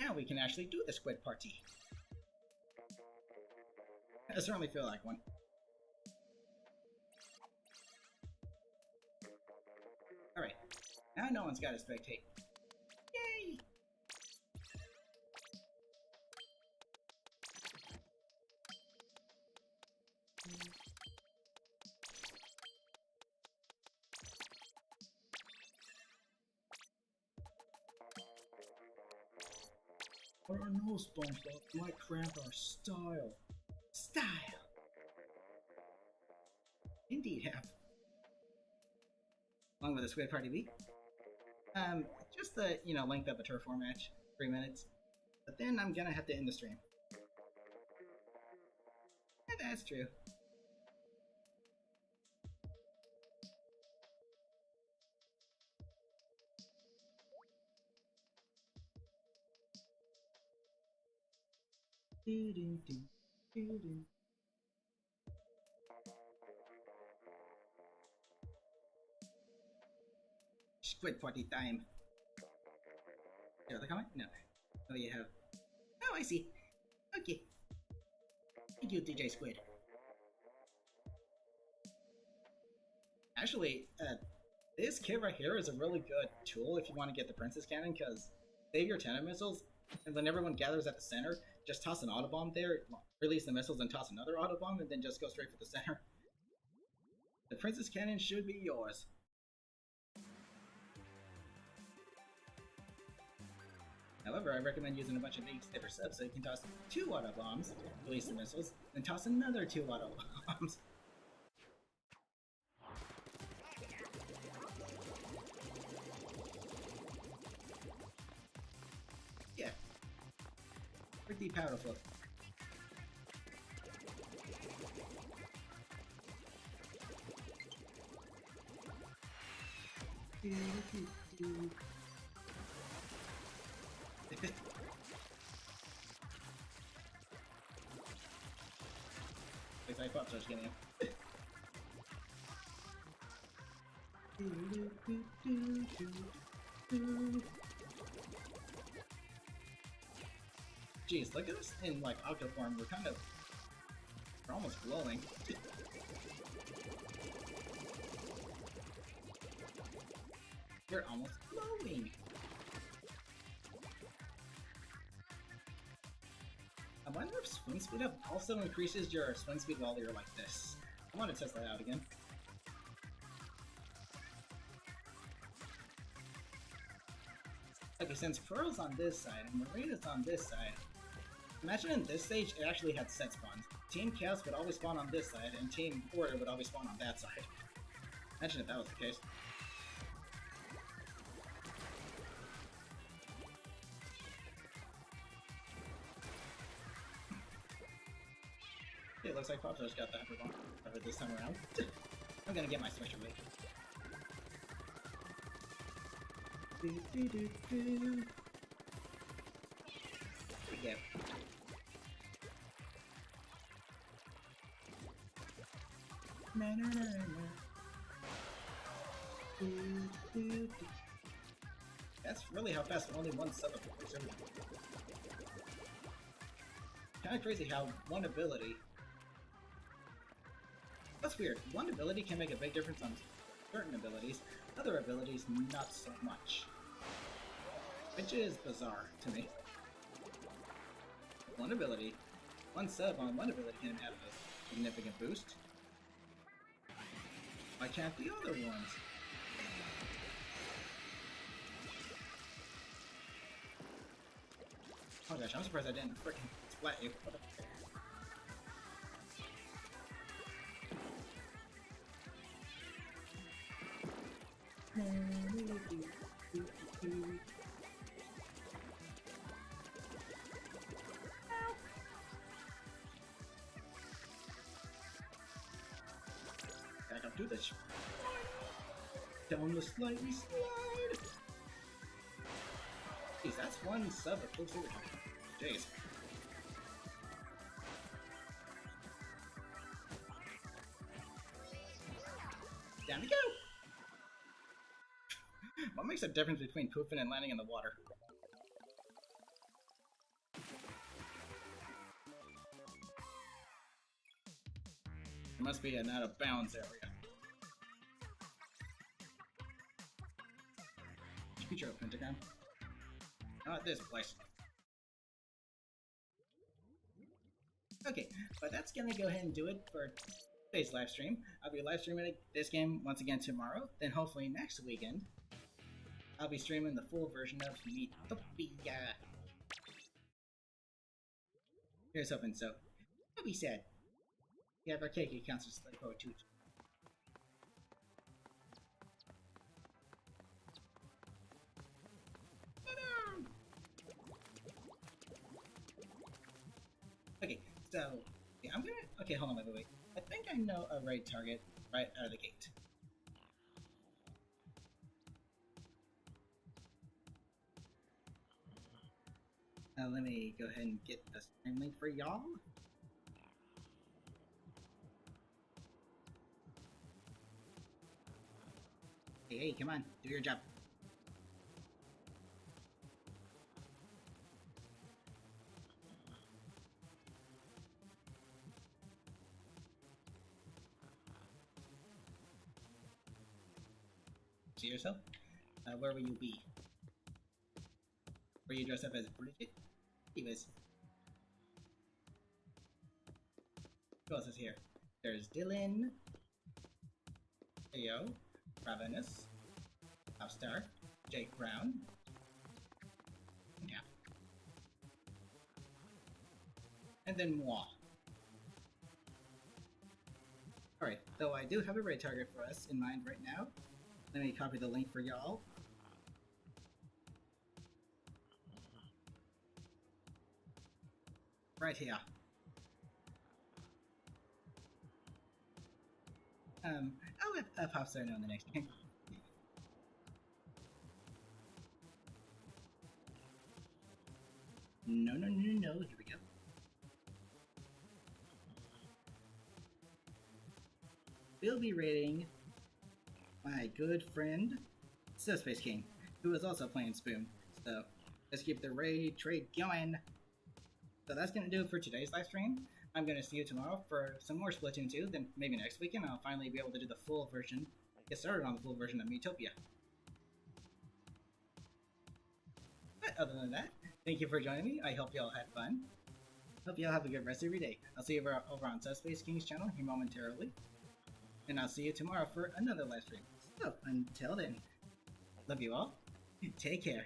Now we can actually do the squid party. I certainly feel like one. Alright, now no one's got to spectate. Yay! There are no SpongeBob might cramp our style. Style! Indeed have. Along with a squid party beat. Just the, length of a turf war match. 3 minutes. But then I'm gonna have to end the stream. And that's true. Squid party time. You have the comment? No. Oh, you have. Oh, I see. Okay. Thank you, DJ Squid. Actually, this kit right here is a really good tool if you want to get the Princess Cannon, because save your 10 missiles, and when everyone gathers at the center, just toss an autobomb there, release the missiles, and toss another autobomb, and then just go straight for the center. The Princess Cannon should be yours. However, I recommend using a bunch of big sniper subs so you can toss 2 autobombs, release the missiles, then toss another 2 autobombs. Yeah. Pretty powerful. Looks like Pop's just getting him. Jeez, look at us in like octo form. We're almost glowing. We're almost glowing. I wonder if swing speed up also increases your swing speed while you're like this. I want to test that out again. Okay, since Pearl's on this side and Marina's on this side, imagine in this stage it actually had set spawns. Team Chaos would always spawn on this side, and Team Order would always spawn on that side. Imagine if that was the case. It looks like Popstar's got the upper bomb cover this time around. I'm gonna get my switcher away. There we go. Na, na, na, na. That's really how fast only one sub affects everything. Kinda crazy how one ability. That's weird. One ability can make a big difference on certain abilities, other abilities not so much. Which is bizarre to me. One ability, one sub on one ability can have a significant boost. Why can't the other ones? Oh gosh, I'm surprised I didn't frickin' splat you. What the frick? the down the slightly slide. Jeez, that's one sub of close over. Jeez. Down we go! What makes the difference between pooping and landing in the water? There must be an out of bounds area. Future of Pentagram. Not this place. Okay, but that's gonna go ahead and do it for today's live stream. I'll be live streaming this game once again tomorrow. Then hopefully next weekend, I'll be streaming the full version of Metopia. Here's hoping so. Don't be sad. You have our cake accounts to look forward to. Okay, so yeah, I'm gonna. Okay, hold on, wait. I think I know a right target right out of the gate. Let me go ahead and get the stream link for y'all. Hey, come on, do your job. See yourself? Where will you be? Where you dress up as Bridget? P.B.s. Who else is here? There's Dylan, Theo, Ravenous, Upstar, Jake Brown, yeah, and then moi. Alright, though I do have a raid target for us in mind right now. Let me copy the link for y'all. Right here. I'll let Popstar know in the next game. No, here we go. We'll be raiding my good friend, Space King, who is also playing Spoon. So, let's keep the raid trade going. So that's going to do it for today's live stream. I'm going to see you tomorrow for some more Splatoon 2, then maybe next weekend I'll finally be able to do the full version, get started on the full version of Metopia. But other than that, thank you for joining me. I hope y'all had fun. Hope y'all have a good rest of your day. I'll see you over on Space King's channel here momentarily. And I'll see you tomorrow for another live stream. So, until then, love you all. Take care.